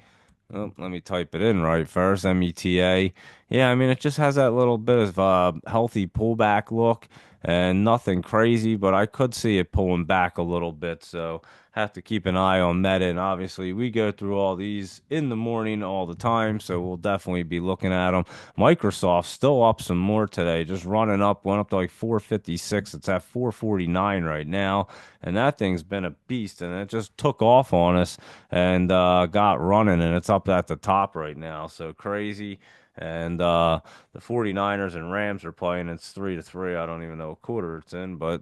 Oh, let me type it in right first. META. Yeah, I mean, it just has that little bit of healthy pullback look and nothing crazy, but I could see it pulling back a little bit. So have to keep an eye on Meta. And obviously, we go through all these in the morning all the time. So we'll definitely be looking at them. Microsoft still up some more today, just running up, went up to like 456. It's at 449 right now. And that thing's been a beast. And it just took off on us and got running. And it's up at the top right now. So crazy. And the 49ers and Rams are playing. It's 3-3. I don't even know what quarter it's in, but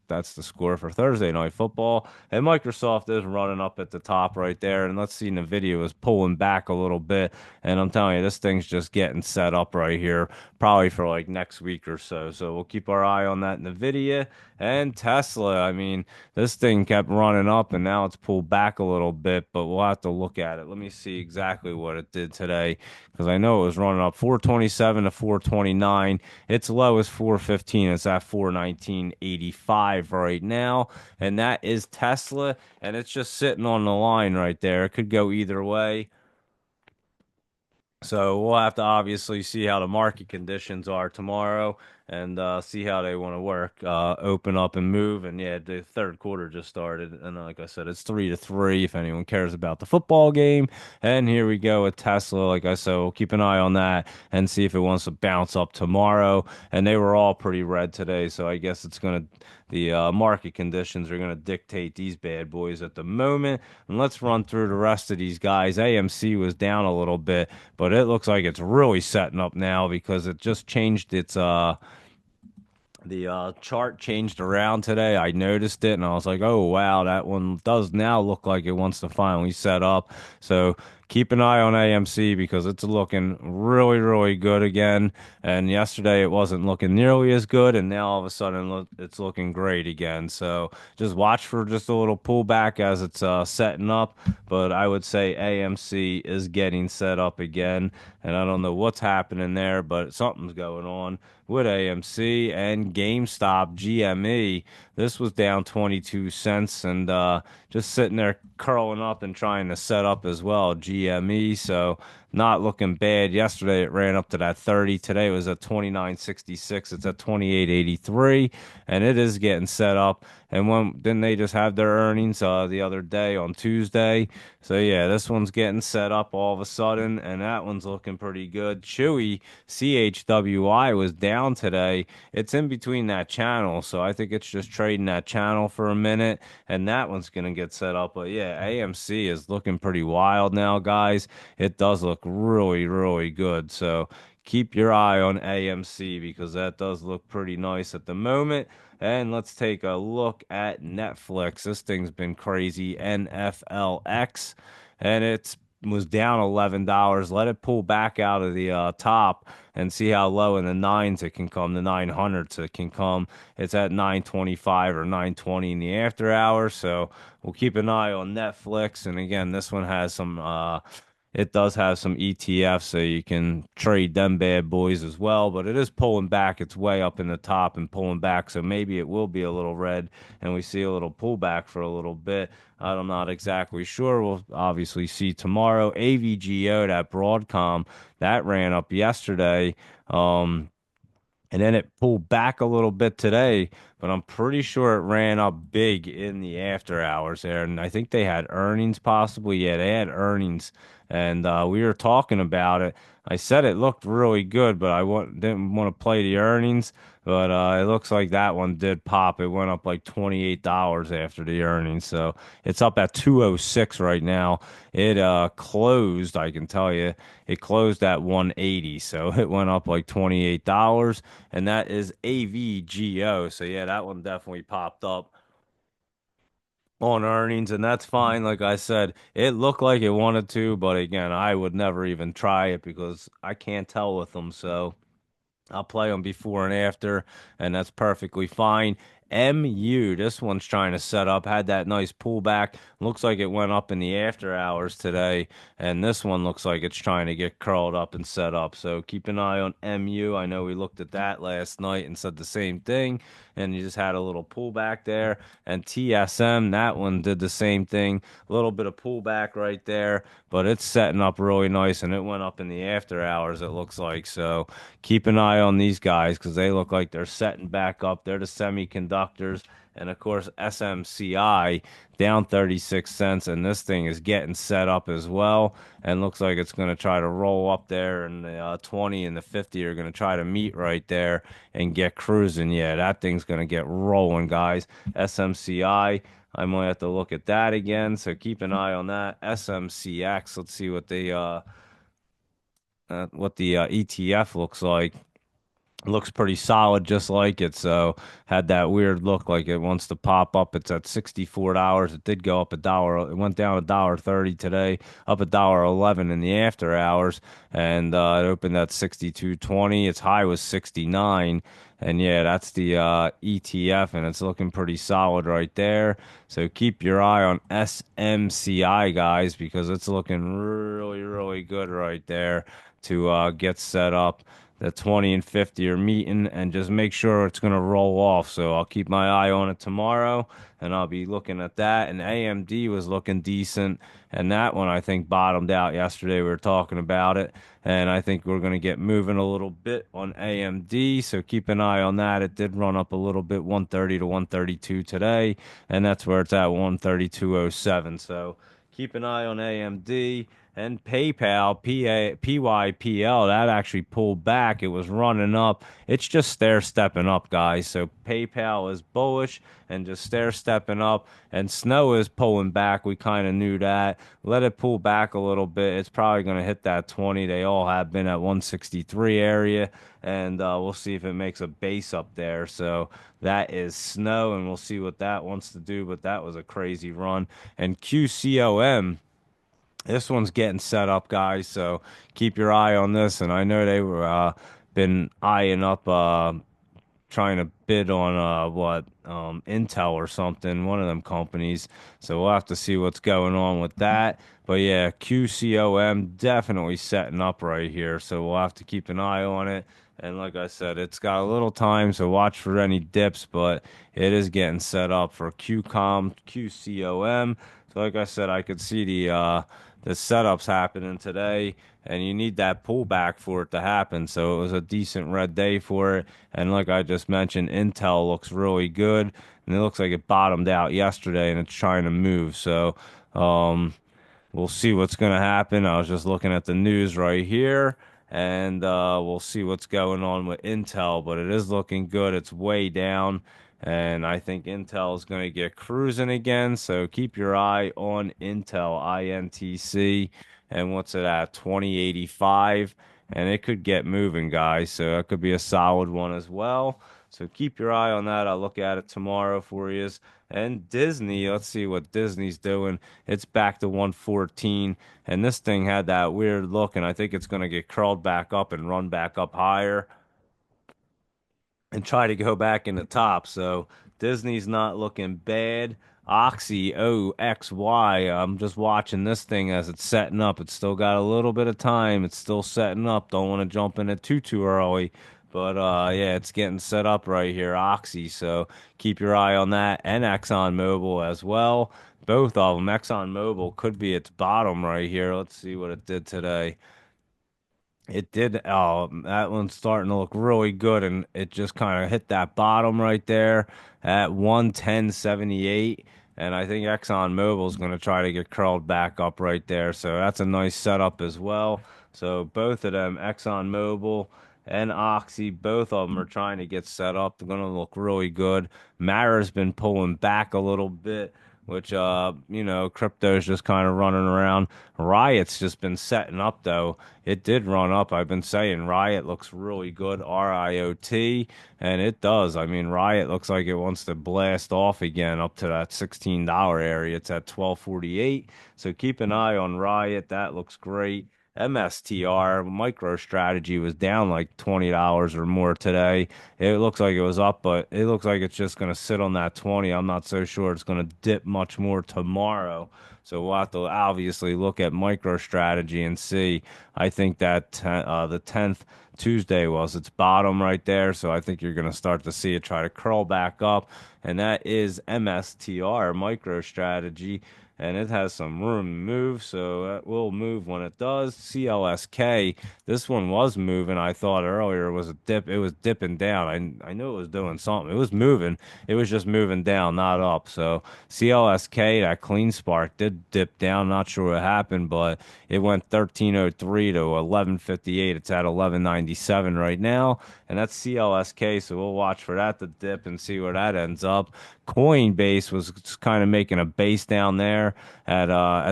that's the score for Thursday night football. And Microsoft is running up at the top right there. And let's see, Nvidia is pulling back a little bit. And I'm telling you, this thing's just getting set up right here, probably for like next week or so. So we'll keep our eye on that Nvidia and Tesla. I mean, this thing kept running up and now it's pulled back a little bit, but we'll have to look at it. Let me see exactly what it did today because I know it was running up 427 to 429. Its low is 415. It's at 419.85 right now. And that is Tesla. And it's just sitting on the line right there. It could go either way. So we'll have to obviously see how the market conditions are tomorrow and see how they want to work, open up and move. And yeah, the third quarter just started, and like I said, it's 3-3. If anyone cares about the football game, and here we go with Tesla. Like I said, we'll keep an eye on that and see if it wants to bounce up tomorrow. And they were all pretty red today, so I guess it's gonna the market conditions are gonna dictate these bad boys at the moment. And let's run through the rest of these guys. AMC was down a little bit, but it looks like it's really setting up now because it just changed its the chart changed around today. I noticed it and I was like, oh, wow, that one does now look like it wants to finally set up. So keep an eye on AMC because it's looking really, really good again. And yesterday it wasn't looking nearly as good, and now all of a sudden it's looking great again. So just watch for just a little pullback as it's setting up. But I would say AMC is getting set up again, and I don't know what's happening there, but something's going on with AMC and GameStop GME. This was down 22 cents and just sitting there curling up and trying to set up as well. GME, so not looking bad. Yesterday it ran up to that 30. Today it was at 29.66. It's at 28.83, and it is getting set up. And when didn't they just have their earnings the other day on Tuesday? So yeah, this one's getting set up all of a sudden, and that one's looking pretty good. Chewy CHWI was down today. It's in between that channel, so I think it's just trading that channel for a minute, and that one's gonna get set up. But yeah, AMC is looking pretty wild now, guys. It does look really, really good. So keep your eye on AMC because that does look pretty nice at the moment. And let's take a look at Netflix. This thing's been crazy. NFLX, and it's was down $11. Let it pull back out of the top and see how low in the nines it can come, the 900s it can come. It's at 925 or 920 in the after hours. So we'll keep an eye on Netflix. And again, this one has some it does have some ETFs, so you can trade them bad boys as well. But it is pulling back. It's way up in the top and pulling back. So maybe it will be a little red and we see a little pullback for a little bit. I'm not exactly sure. We'll obviously see tomorrow. AVGO, that Broadcom, that ran up yesterday. And then it pulled back a little bit today, but I'm pretty sure it ran up big in the after hours there. And I think they had earnings possibly. Yeah, they had earnings. And we were talking about it. I said it looked really good, but didn't want to play the earnings. But it looks like that one did pop. It went up like $28 after the earnings. So it's up at 206 right now. It closed, I can tell you, it closed at 180. So it went up like $28. And that is AVGO. So yeah, that one definitely popped up on earnings, and that's fine. Like I said, it looked like it wanted to, but again, I would never even try it because I can't tell with them. So I'll play them before and after, and that's perfectly fine. MU, this one's trying to set up, had that nice pullback. Looks like it went up in the after hours today, and this one looks like it's trying to get curled up and set up. So keep an eye on MU. I know we looked at that last night and said the same thing, and you just had a little pullback there. And TSM, that one did the same thing, a little bit of pullback right there, but it's setting up really nice, and it went up in the after hours, it looks like. So keep an eye on these guys because they look like they're setting back up. They're the semiconductors. And of course, SMCI down 36 cents. And this thing is getting set up as well. And looks like it's going to try to roll up there. And the 20 and the 50 are going to try to meet right there and get cruising. Yeah, that thing's going to get rolling, guys. SMCI. I might have to look at that again. So keep an eye on that. SMCX. Let's see what the ETF looks like. Looks pretty solid, just like it. So had that weird look like it wants to pop up. It's at $64. It did go up a dollar. It went down $1.30 today, up $1.11 in the after hours, and it opened at 62.20. Its high was 69. And yeah, that's the ETF, and it's looking pretty solid right there. So keep your eye on SMCI, guys, because it's looking really, really good right there to get set up. The 20 and 50 are meeting, and just make sure it's going to roll off. So I'll keep my eye on it tomorrow, and I'll be looking at that. And AMD was looking decent, and that one I think bottomed out yesterday. We were talking about it, and I think we're going to get moving a little bit on AMD. So keep an eye on that. It did run up a little bit, 130 to 132 today, and that's where it's at, 132.07. So keep an eye on AMD. And PayPal, PYPL, that actually pulled back. It was running up. It's just stair stepping up, guys. So PayPal is bullish and just stair stepping up. And Snow is pulling back. We kind of knew that. Let it pull back a little bit. It's probably going to hit that 20. They all have been at 163 area. And we'll see if it makes a base up there. So that is Snow, and we'll see what that wants to do. But that was a crazy run. And QCOM. This one's getting set up, guys. So keep your eye on this. And I know they were been eyeing up trying to bid on Intel or something, one of them companies. So we'll have to see what's going on with that. But yeah, QCOM definitely setting up right here. So we'll have to keep an eye on it. And like I said, it's got a little time, so watch for any dips, but it is getting set up for QCOM, QCOM. So like I said, I could see the setups happening today, and you need that pullback for it to happen. So it was a decent red day for it. And like I just mentioned, Intel looks really good, and it looks like it bottomed out yesterday, and it's trying to move. So um, we'll see what's going to happen. I was just looking at the news right here, and we'll see what's going on with Intel. But it is looking good. It's way down, and I think Intel is going to get cruising again. So keep your eye on Intel, INTC, and what's it at? 2085, and it could get moving, guys. So that could be a solid one as well. So keep your eye on that. I'll look at it tomorrow for you. And Disney, let's see what Disney's doing. It's back to 114, and this thing had that weird look, and I think it's going to get curled back up and run back up higher and try to go back in the top. So Disney's not looking bad. Oxy OXY. I'm just watching this thing as it's setting up. It's still got a little bit of time. It's still setting up. Don't want to jump in it too early. But yeah, it's getting set up right here, Oxy. So keep your eye on that, and ExxonMobil as well. Both of them. ExxonMobil could be its bottom right here. Let's see what it did today. It did. That one's starting to look really good, and it just kind of hit that bottom right there at 110.78. And I think ExxonMobil is going to try to get curled back up right there. So that's a nice setup as well. So both of them, ExxonMobil and Oxy, both of them are trying to get set up. They're going to look really good. Mara's been pulling back a little bit, which crypto's just kind of running around. Riot's just been setting up though. It did run up. I've been saying Riot looks really good, RIOT, and it does. I mean, Riot looks like it wants to blast off again up to that $16 area. It's at 1248. So keep an eye on Riot. That looks great. MSTR MicroStrategy was down like $20 or more today. It looks like it was up, but it looks like it's just going to sit on that 20. I'm not so sure it's going to dip much more tomorrow. So we'll have to obviously look at MicroStrategy and see. I think that the 10th Tuesday was its bottom right there. So I think you're going to start to see it try to curl back up. And that is MSTR MicroStrategy, and it has some room to move, so it will move when it does. CLSK, this one was moving. I thought earlier it was a dip. It was dipping down. I knew it was doing something. It was moving. It was just moving down, not up. So CLSK, that clean spark did dip down. Not sure what happened, but it went 1303 to 1158. It's at 1197 right now, and that's CLSK. So we'll watch for that to dip and see where that ends up. Coinbase was kind of making a base down there at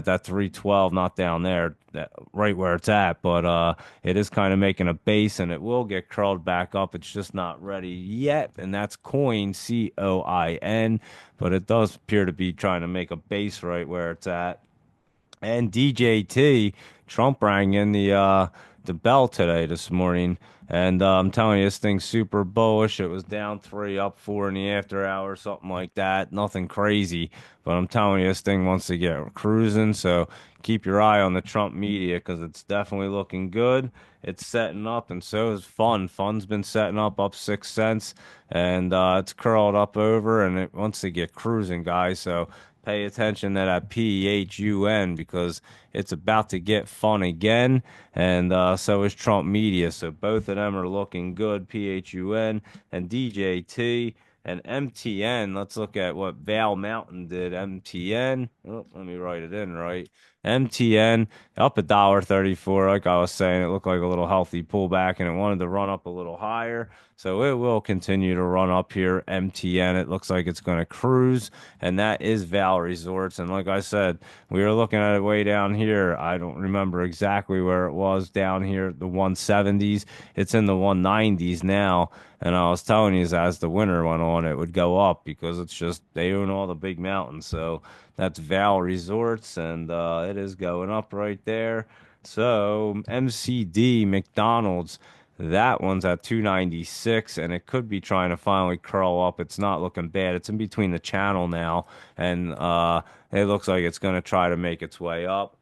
that 312, not down there, right where it's at, but it is kind of making a base, and it will get curled back up. It's just not ready yet, and that's COIN, but it does appear to be trying to make a base right where it's at. And DJT, Trump rang in the bell today this morning, and I'm telling you, this thing's super bullish. It was down three, up four in the after hour, something like that. Nothing crazy, but I'm telling you, this thing wants to get cruising. So keep your eye on the Trump media because it's definitely looking good. It's setting up, and so is Fun. Fun's been setting up 6 cents, and it's curled up over, and it wants to get cruising, guys. So pay attention to that PHUN because it's about to get fun again, and so is Trump Media. So both of them are looking good, PHUN and DJT and MTN. Let's look at what Val Mountain did. MTN. Oh, let me write it in right. MTN up $1.34. Like I was saying, it looked like a little healthy pullback, and it wanted to run up a little higher. So it will continue to run up here. MTN, it looks like it's going to cruise, and that is Val Resorts. And like I said, we were looking at it way down here. I don't remember exactly where it was down here, the 170s. It's in the 190s now. And I was telling you, as the winter went on, it would go up because it's just they own all the big mountains. So That's Val Resorts, and it is going up right there. So MCD McDonald's, that one's at 296, and it could be trying to finally curl up. It's not looking bad. It's in between the channel now, and it looks like it's going to try to make its way up,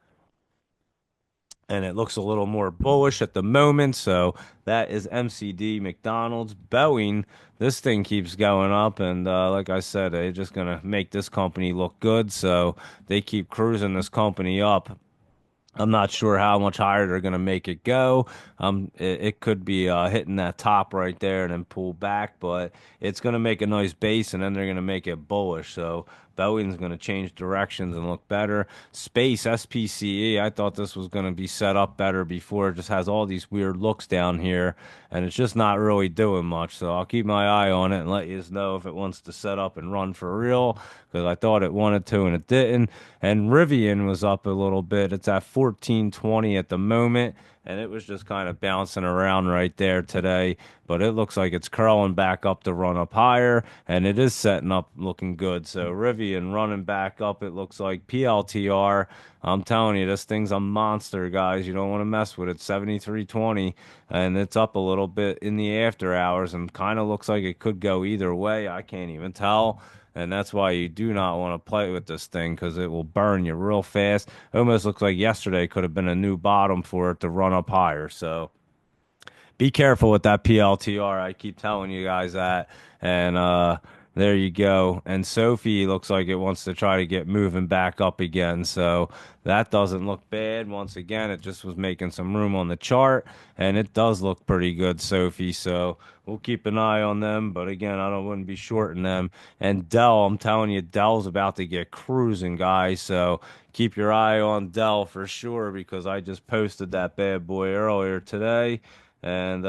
and it looks a little more bullish at the moment. So that is MCD McDonald's. Boeing, this thing keeps going up, and like I said, they're just gonna make this company look good. So they keep cruising this company up. I'm not sure how much higher they're going to make it go. It could be hitting that top right there and then pull back, but it's going to make a nice base and then they're going to make it bullish. So Boeing's going to change directions and look better. Space SPCE, I thought this was going to be set up better before. It just has all these weird looks down here, and it's just not really doing much. So I'll keep my eye on it and let you know if it wants to set up and run for real, because I thought it wanted to and it didn't. And Rivian was up a little bit. It's at 1420 at the moment, and it was just kind of bouncing around right there today. But it looks like it's curling back up to run up higher, and it is setting up looking good. So Rivian running back up, it looks like PLTR. I'm telling you, this thing's a monster, guys. You don't want to mess with it. 7320, and it's up a little bit in the after hours, and kind of looks like it could go either way. I can't even tell. And that's why you do not want to play with this thing because it will burn you real fast. It almost looks like yesterday could have been a new bottom for it to run up higher. So be careful with that PLTR. I keep telling you guys that. And there you go. And Sophie looks like it wants to try to get moving back up again. So that doesn't look bad. Once again, it just was making some room on the chart, and it does look pretty good, Sophie. So we'll keep an eye on them. But again, I don't wouldn't be shorting them. And Dell, I'm telling you, Dell's about to get cruising, guys. So keep your eye on Dell for sure because I just posted that bad boy earlier today, and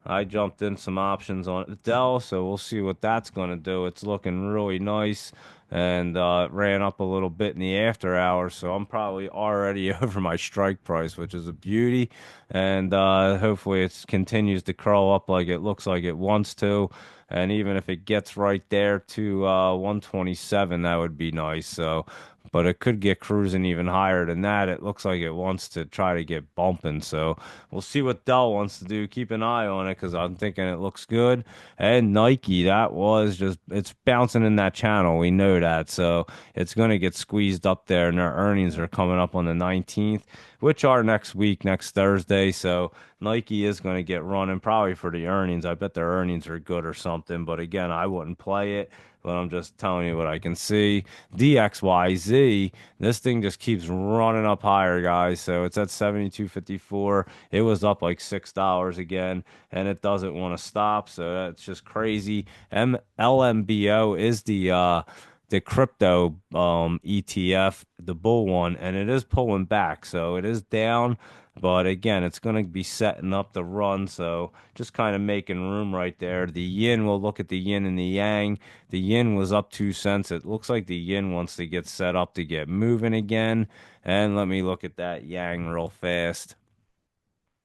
I jumped in some options on Dell, so we'll see what that's going to do. It's looking really nice, and it ran up a little bit in the after hours, so I'm probably already over my strike price, which is a beauty. And hopefully it continues to curl up like it looks like it wants to. And even if it gets right there to 127, that would be nice. So, but it could get cruising even higher than that. It looks like it wants to try to get bumping. So we'll see what Dell wants to do. Keep an eye on it because I'm thinking it looks good. And Nike, that was just, it's bouncing in that channel. We know that. So it's going to get squeezed up there, and their earnings are coming up on the 19th, which are next week, next Thursday. So Nike is going to get running probably for the earnings. I bet their earnings are good or something. But again, I wouldn't play it. But I'm just telling you what I can see. DXYZ, this thing just keeps running up higher, guys. So it's at 72.54. It was up like $6 again, and it doesn't want to stop. So that's just crazy. LMBO is the crypto ETF, the bull one, and it is pulling back. So it is down, but again, it's going to be setting up the run. So just kind of making room right there. The yin, we'll look at the yin and the yang. The yin was up 2 cents. It looks like the yin wants to get set up to get moving again. And let me look at that yang real fast.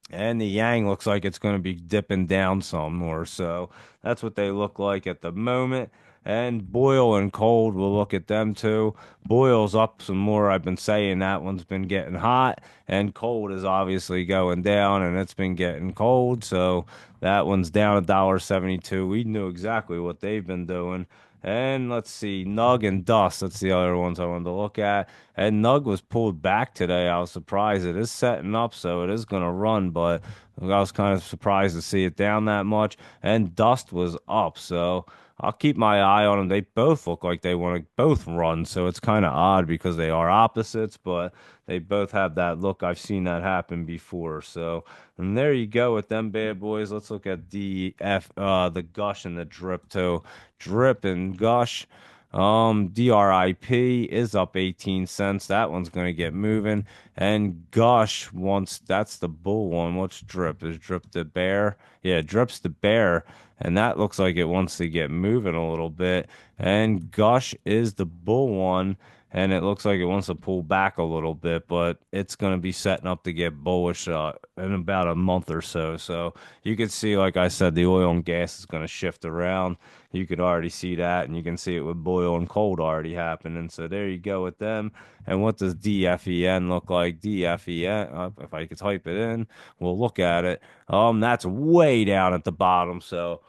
And the yang looks like it's going to be dipping down some more. So that's what they look like at the moment. And Boyle and Cold, we'll look at them too. Boyle's up some more. I've been saying that one's been getting hot. And Cold is obviously going down, and it's been getting cold. So that one's down $1.72. We knew exactly what they've been doing. And let's see, Nug and Dust. That's the other ones I wanted to look at. And Nug was pulled back today. I was surprised. It is setting up, so it is going to run, but I was kind of surprised to see it down that much. And Dust was up, so I'll keep my eye on them. They both look like they want to both run, so it's kind of odd because they are opposites, but they both have that look. I've seen that happen before. So, and there you go with them bad boys. Let's look at the Gush and the Drip too. Drip and Gush. DRIP is up 18 cents. That one's going to get moving. And Gush wants, that's the bull one. What's Drip? Is Drip the bear? Yeah, Drip's the bear. And that looks like it wants to get moving a little bit. And Gush is the bull one. and it looks like it wants to pull back a little bit, but it's going to be setting up to get bullish in about a month or so. So you can see, like I said, the oil and gas is going to shift around. You could already see that, and you can see it with boil and cold already happening. So there you go with them. And what does DFEN look like? DFEN, if I could type it in, we'll look at it. That's way down at the bottom. So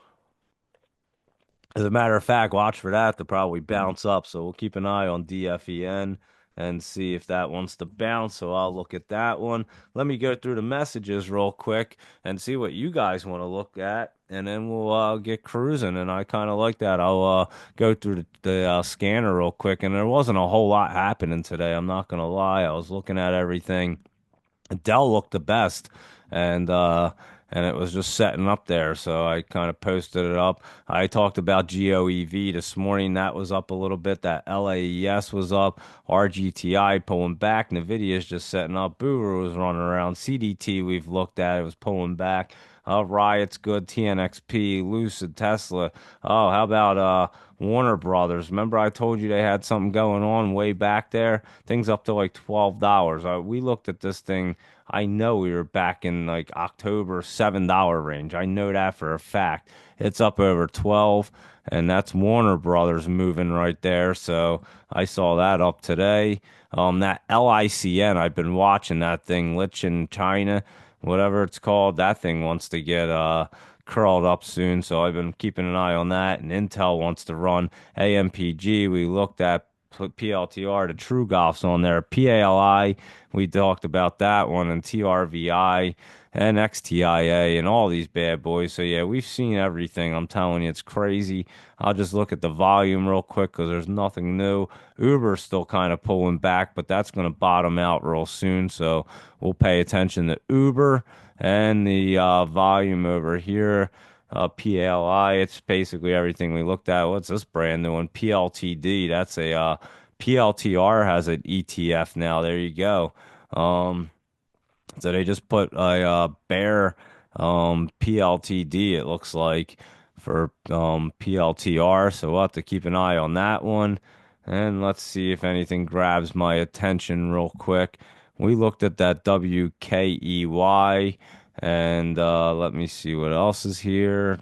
as a matter of fact, watch for that to probably bounce up. So we'll keep an eye on DFEN and see if that wants to bounce. So I'll look at that one. Let me go through the messages real quick and see what you guys want to look at. And then we'll get cruising. And I kind of like that. I'll go through the scanner real quick. And there wasn't a whole lot happening today. I'm not going to lie. I was looking at everything. Dell looked the best, and and it was just setting up there. So I kind of posted it up. I talked about GOEV this morning. That was up a little bit. That LAES was up. RGTI pulling back. Nvidia's just setting up. Boover was running around. CDT we've looked at. It was pulling back. Riot's good. TNXP, Lucid, Tesla. Oh, how about Warner Brothers? Remember I told you they had something going on way back there? Things up to like $12. We looked at this thing. I know we were back in like October, $7 range. I know that for a fact. It's up over 12, and that's Warner Brothers moving right there. So I saw that up today. That LICN, I've been watching that thing, Lichen China, whatever it's called. That thing wants to get curled up soon, so I've been keeping an eye on that. And Intel wants to run AMPG. We looked at PLTR, the True Golf's on there. PALI, we talked about that one, and TRVI and XTIA and all these bad boys. So yeah, we've seen everything. I'm telling you, it's crazy. I'll just look at the volume real quick because there's nothing new. Uber's still kind of pulling back, but that's going to bottom out real soon. So we'll pay attention to Uber and the volume over here. PLI, it's basically everything we looked at. What's this brand new one? PLTD, that's a PLTR has an ETF now. There you go. Um, so they just put a bear PLTD, it looks like, for PLTR. So we'll have to keep an eye on that one. And let's see if anything grabs my attention real quick. We looked at that WKEY, and let me see what else is here.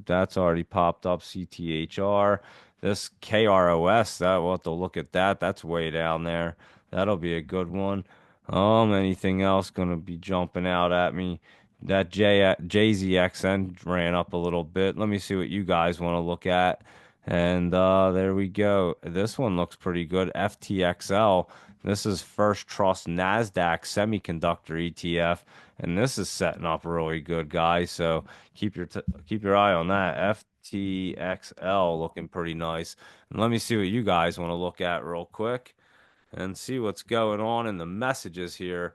That's already popped up. CTHR. This KROS, that we'll have to look at that. That's way down there. That'll be a good one. Anything else gonna be jumping out at me? That JZXN ran up a little bit. Let me see what you guys want to look at. And there we go. This one looks pretty good. FTXL. This is First Trust Nasdaq Semiconductor ETF, and this is setting up really good, guys. So keep your eye on that. FTXL looking pretty nice. And let me see what you guys want to look at real quick and see what's going on in the messages here.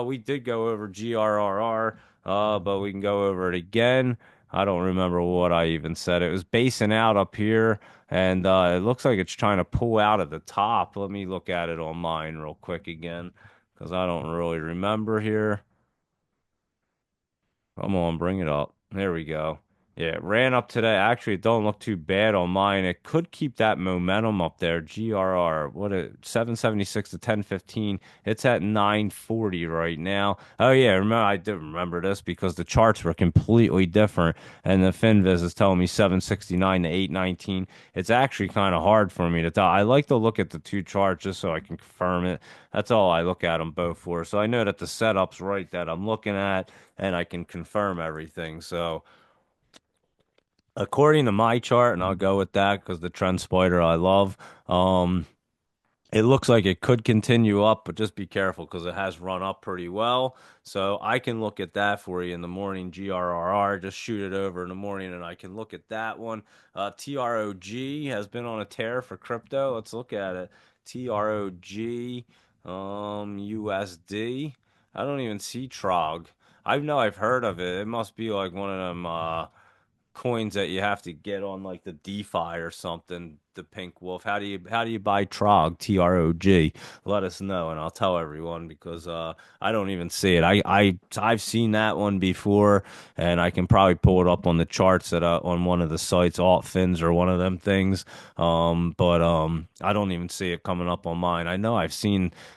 We did go over GRRR, but we can go over it again. I don't remember what I even said. It was basing out up here, and it looks like it's trying to pull out at the top. Let me look at it on mine real quick again, because I don't really remember here. Come on, bring it up. There we go. Yeah, it ran up today. Actually, it don't look too bad on mine. It could keep that momentum up there. GRR, what a 776 to 1015. It's at 940 right now. Oh yeah, remember I did remember this because the charts were completely different, and the Finviz is telling me 769 to 819. It's actually kind of hard for me to tell. I like to look at the two charts just so I can confirm it. That's all I look at them both for. So I know that the setup's right that I'm looking at, and I can confirm everything. So according to my chart, and I'll go with that because the trend spider I love. Um, it looks like it could continue up, but just be careful because it has run up pretty well. So I can look at that for you in the morning. GRRR, just shoot it over in the morning, and I can look at that one. TROG has been on a tear for crypto. Let's look at it. TROG, USD. I don't even see TROG. I know I've heard of it. It must be like one of them. coins that you have to get on like the DeFi or something, the Pink Wolf. How do you buy Trog, TROG? Let us know and I'll tell everyone because I don't even see it. I've seen that one before and I can probably pull it up on the charts at on one of the sites, Altfins or one of them things. But I don't even see it coming up on mine. I know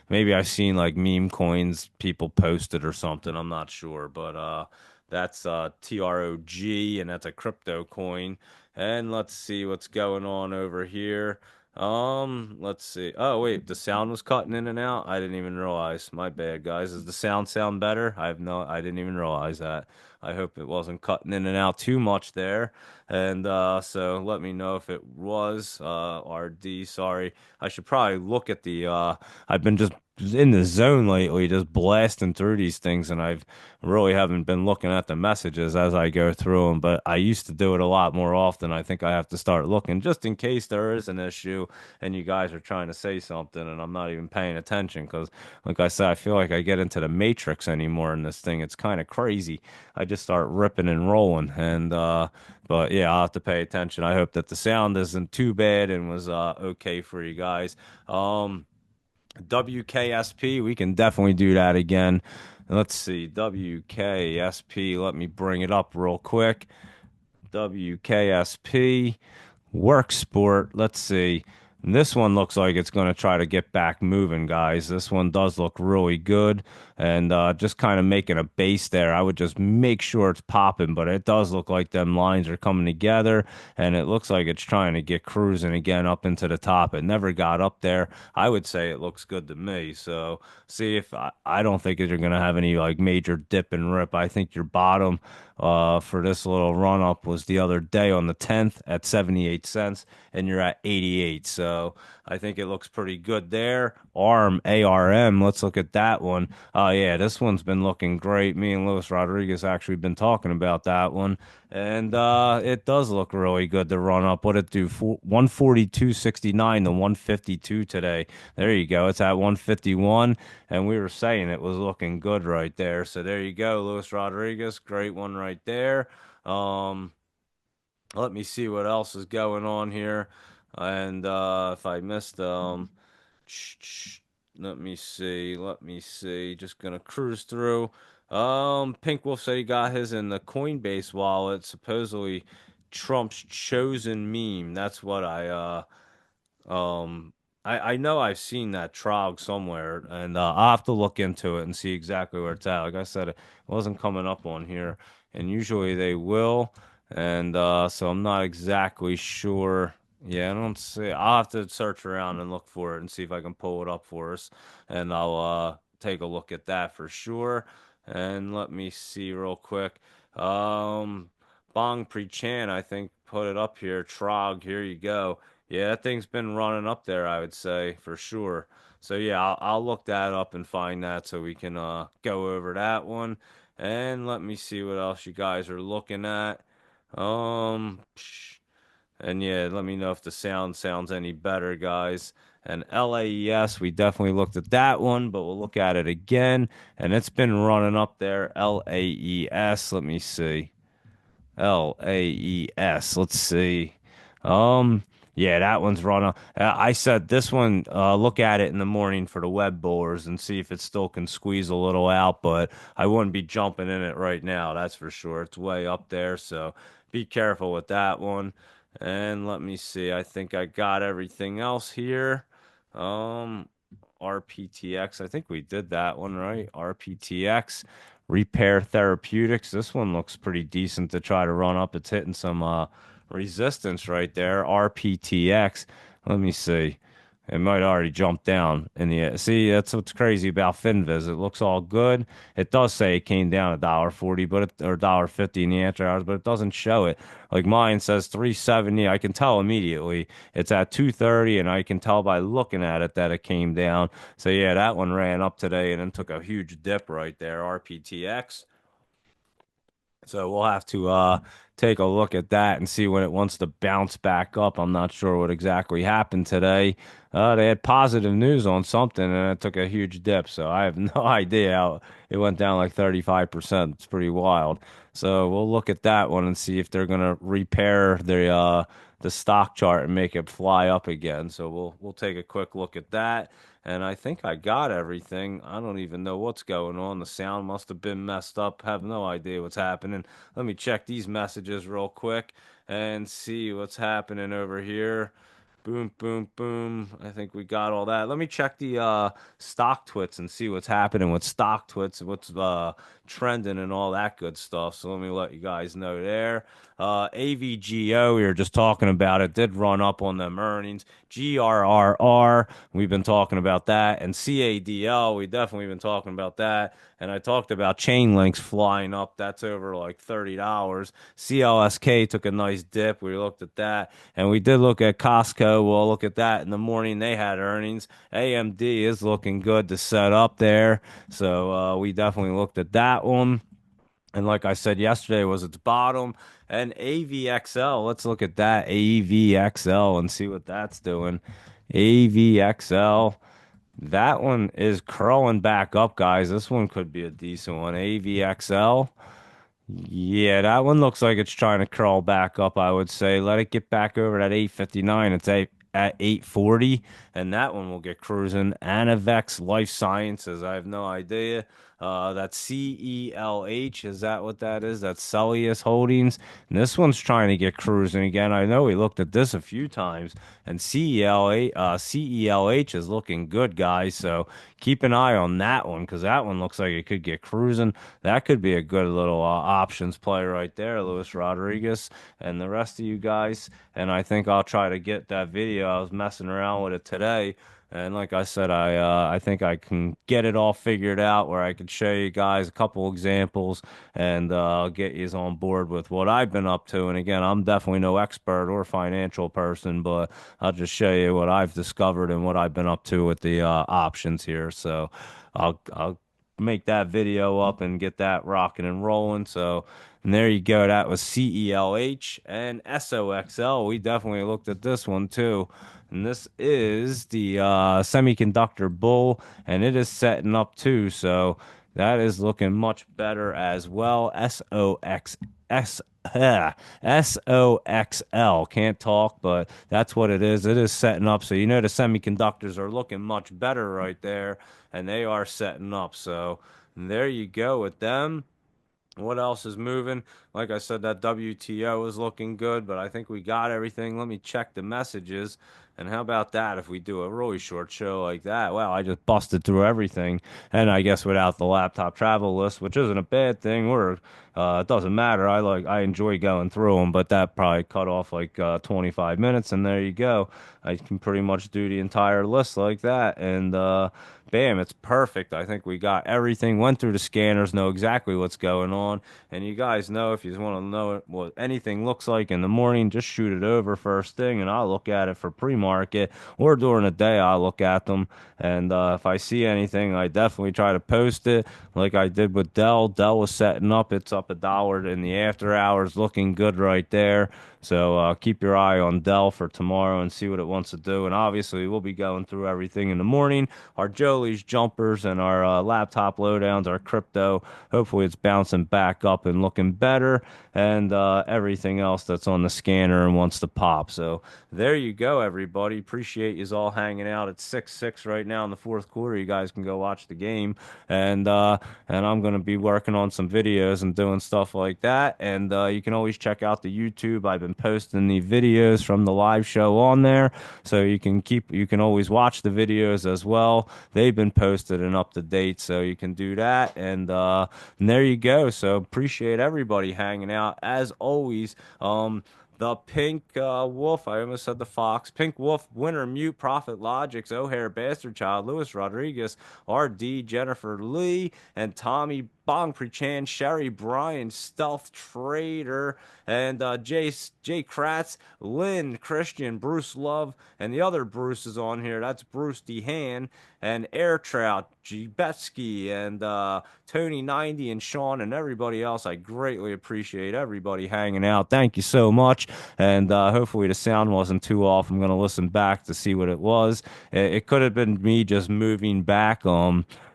maybe I've seen like meme coins people posted or something. I'm not sure, but that's TROG, and that's a crypto coin. And let's see what's going on over here. Let's see. Oh, wait, the sound was cutting in and out. I didn't even realize. My bad, guys. Does the sound better? I didn't even realize that. I hope it wasn't cutting in and out too much there. And so let me know if it was RD. Sorry. I should probably look at the I've been just in the zone lately, just blasting through these things, and I've really haven't been looking at the messages as I go through them, but I used to do it a lot more often. I think I have to start looking just in case there is an issue and you guys are trying to say something and I'm not even paying attention because, like I said, I feel like I get into the matrix anymore in this thing. It's kind of crazy. I just start ripping and rolling, and but yeah, I'll have to pay attention. I hope that the sound isn't too bad and was okay for you guys. Um, WKSP, we can definitely do that again. Let's see, WKSP, let me bring it up real quick. WKSP, work sport. Let's see. This one looks like it's going to try to get back moving, guys. This one does look really good. And just kind of making a base there. I would just make sure it's popping, but it does look like them lines are coming together. And it looks like it's trying to get cruising again up into the top. It never got up there. I would say it looks good to me. So see if I don't think you're going to have any like major dip and rip. I think your bottom for this little run up was the other day on the 10th at 78 cents, and you're at 88. So I think it looks pretty good there. ARM, let's look at that one. Yeah, this one's been looking great. Me and Luis Rodriguez actually been talking about that one, and it does look really good to run up. What it do? 142.69 to 152 today. There you go. It's at 151, and we were saying it was looking good right there. So there you go, Luis Rodriguez. Great one right there. Um, Let me see what else is going on here. And if I missed let me see. Let me see. Just gonna cruise through. Pink Wolf said he got his in the Coinbase wallet. Supposedly Trump's chosen meme. That's what um, I know I've seen that trog somewhere, and I'll have to look into it and see exactly where it's at. Like I said, it wasn't coming up on here, and usually they will, and so I'm not exactly sure. Yeah, I don't see. I'll have to search around and look for it and see if I can pull it up for us, and I'll take a look at that for sure. And let me see real quick. Bong Pre-Chan, I think, put it up here. Trog, here you go. Yeah, that thing's been running up there, I would say, for sure. So yeah, I'll look that up and find that so we can go over that one. And let me see what else you guys are looking at. Um, and yeah, let me know if the sound sounds any better, guys. And LAES, we definitely looked at that one, but we'll look at it again. And it's been running up there. LAES, let me see. LAES. Let's see. Um, yeah, that one's run. I said this one. Look at it in the morning for the web bowlers and see if it still can squeeze a little out. But I wouldn't be jumping in it right now. That's for sure. It's way up there, so be careful with that one. And let me see. I think I got everything else here. Um, RPTX. I think we did that one right. RPTX. Repair Therapeutics. This one looks pretty decent to try to run up. It's hitting some resistance right there. RPTX. Let me see. It might already jump down in the see. That's what's crazy about FinViz. It looks all good. It does say it came down $1.40, or $1.50 in the after hours, but it doesn't show it. Like mine says 370. I can tell immediately it's at 230, and I can tell by looking at it that it came down. So yeah, that one ran up today and then took a huge dip right there. RPTX. So we'll have to take a look at that and see when it wants to bounce back up. I'm not sure what exactly happened today. They had positive news on something and it took a huge dip. So I have no idea how it went down like 35%. It's pretty wild. So we'll look at that one and see if they're gonna repair the stock chart and make it fly up again. So we'll take a quick look at that. And I think I got everything. I don't even know what's going on. The sound must have been messed up. Have no idea what's happening. Let me check these messages real quick and see what's happening over here. Boom, boom, boom. I think we got all that. Let me check the stock twits and see what's happening with stock twits, what's trending and all that good stuff. So let me let you guys know there. AVGO, we were just talking about it, did run up on them earnings. GRRR, we've been talking about that. And CADL, we definitely been talking about that. And I talked about chain links flying up. That's over like $30. CLSK took a nice dip. We looked at that. And we did look at Costco. We'll look at that in the morning. They had earnings. AMD is looking good to set up there. So we definitely looked at that one. And like I said yesterday, was its bottom. And AVXL, let's look at that AVXL and see what that's doing. AVXL, that one is curling back up, guys. This one could be a decent one. AVXL. Yeah, that one looks like it's trying to curl back up, I would say. Let it get back over at 859. It's at 840, and that one will get cruising. Anavex Life Sciences, I have no idea. That's CELH. Is that what that is? That's Celius Holdings. And this one's trying to get cruising again. I know we looked at this a few times, and CELH is looking good, guys. So keep an eye on that one because that one looks like it could get cruising. That could be a good little options play right there, Luis Rodriguez and the rest of you guys. And I think I'll try to get that video. I was messing around with it today. And like I said, I think I can get it all figured out where I could show you guys a couple examples and get you on board with what I've been up to. And again, I'm definitely no expert or financial person, but I'll just show you what I've discovered and what I've been up to with the options here. So I'll make that video up and get that rocking and rolling. So, and there you go. That was CELH and SOXL. We definitely looked at this one too. And this is the semiconductor bull, and it is setting up too. So that is looking much better as well. SOXL. Can't talk, but that's what it is. It is setting up. So you know the semiconductors are looking much better right there, and they are setting up. So there you go with them. What else is moving? Like I said, that WTO is looking good, but I think we got everything. Let me check the messages. And how about that if we do a really short show like that? Wow, I just busted through everything. And I guess without the laptop travel list, which isn't a bad thing, or it doesn't matter. I enjoy going through them, but that probably cut off like 25 minutes, and there you go. I can pretty much do the entire list like that. And bam, it's perfect. I think we got everything, went through the scanners, know exactly what's going on. And you guys know if you want to know what anything looks like in the morning, just shoot it over first thing, and I'll look at it for pre-market or during the day. I'll look at them, and if I see anything, I definitely try to post it, like I did with Dell. Dell was setting up; it's up $1 in the after hours, looking good right there. So keep your eye on Dell for tomorrow and see what it wants to do. And obviously, we'll be going through everything in the morning. Our Jolie's jumpers and our laptop lowdowns, our crypto. Hopefully, it's bouncing back up and looking better. And everything else that's on the scanner and wants to pop. So there you go, everybody. Appreciate you all hanging out at 6-6 right now in the fourth quarter. You guys can go watch the game. And I'm going to be working on some videos and doing stuff like that. And you can always check out the YouTube. I've been posting the videos from the live show on there, so you can always watch the videos as well. They've been posted and up to date, so you can do that. And there you go. So appreciate everybody hanging out as always. The Pink Wolf, I almost said the Fox. Pink Wolf, Winner, Mute, Prophet, Logics, O'Hare, Bastard Child, Luis Rodriguez, RD, Jennifer Lee, and Tommy Bong Prechan, Sherry Bryan, Stealth Trader, and Jay Kratz, Lynn, Christian, Bruce Love, and the other Bruce is on here. That's Bruce DeHaan, and Air Trout, G. Betsky, and Tony 90, and Sean, and everybody else. I greatly appreciate everybody hanging out. Thank you so much. And hopefully the sound wasn't too off. I'm going to listen back to see what it was. It could have been me just moving back.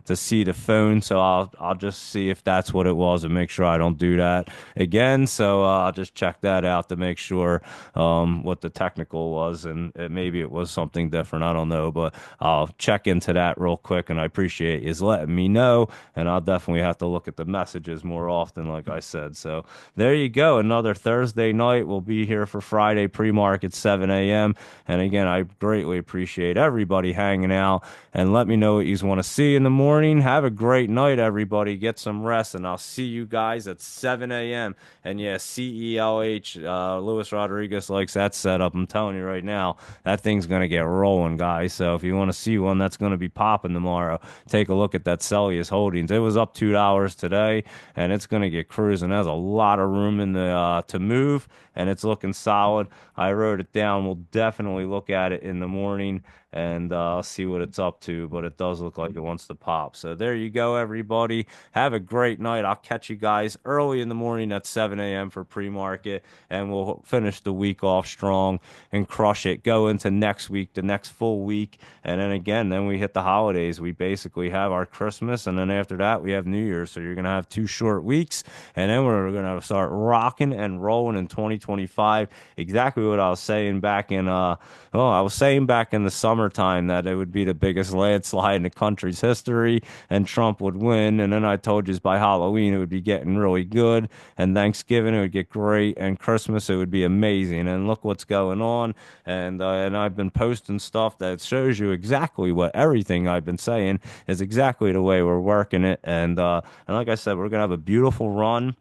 to see the phone, so I'll just see if that's what it was and make sure I don't do that again. So I'll just check that out to make sure what the technical was, and maybe it was something different. I don't know, but I'll check into that real quick, and I appreciate you letting me know. And I'll definitely have to look at the messages more often, like I said. So there you go. Another Thursday night. We'll be here for Friday pre-market 7 a.m. And again, I greatly appreciate everybody hanging out, and let me know what you want to see in the morning. Have a great night, everybody. Get some rest, and I'll see you guys at 7 a.m. And yeah, CELH, Luis Rodriguez likes that setup. I'm telling you right now, that thing's going to get rolling, guys. So if you want to see one that's going to be popping tomorrow, take a look at that Celius Holdings. It was up $2 today, and it's going to get cruising. There's a lot of room in the to move, and it's looking solid. I wrote it down. We'll definitely look at it in the morning, and see what it's up to, but it does look like it wants to pop. So there you go, everybody. Have a great night. I'll catch you guys early in the morning at 7 a.m. for pre-market, and we'll finish the week off strong and crush it. Go into next week, the next full week, and then again, then we hit the holidays. We basically have our Christmas, and then after that, we have New Year's. So you're going to have 2 short weeks, and then we're going to start rocking and rolling in 2025. Exactly what I was saying back in I was saying back in the summertime that it would be the biggest landslide in the country's history and Trump would win. And then I told you by Halloween it would be getting really good, and Thanksgiving it would get great, and Christmas it would be amazing. And look what's going on. And I've been posting stuff that shows you exactly what everything I've been saying is exactly the way we're working it. And like I said, we're gonna have a beautiful run.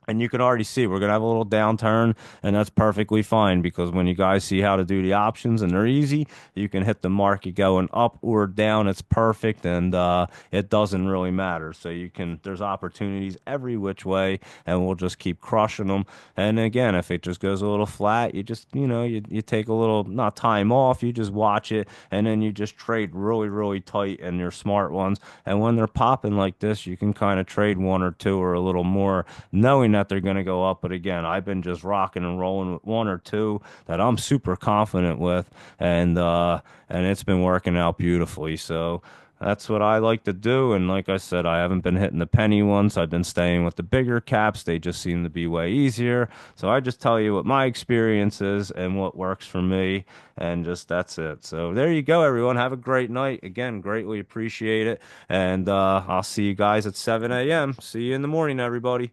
And you can already see we're going to have a little downturn, and that's perfectly fine because when you guys see how to do the options and they're easy, you can hit the market going up or down. It's perfect, and it doesn't really matter. So there's opportunities every which way, and we'll just keep crushing them. And again, if it just goes a little flat, you just, you take a little, not time off, you just watch it, and then you just trade really, really tight and your smart ones. And when they're popping like this, you can kind of trade one or two or a little more, knowing that they're going to go up. But again, I've been just rocking and rolling with one or two that I'm super confident with, and it's been working out beautifully. So that's what I like to do. And like I said, I haven't been hitting the penny ones. I've been staying with the bigger caps. They just seem to be way easier. So I just tell you what my experience is and what works for me. And just that's it. So there you go, everyone. Have a great night. Again, greatly appreciate it. And I'll see you guys at 7 a.m. See you in the morning, everybody.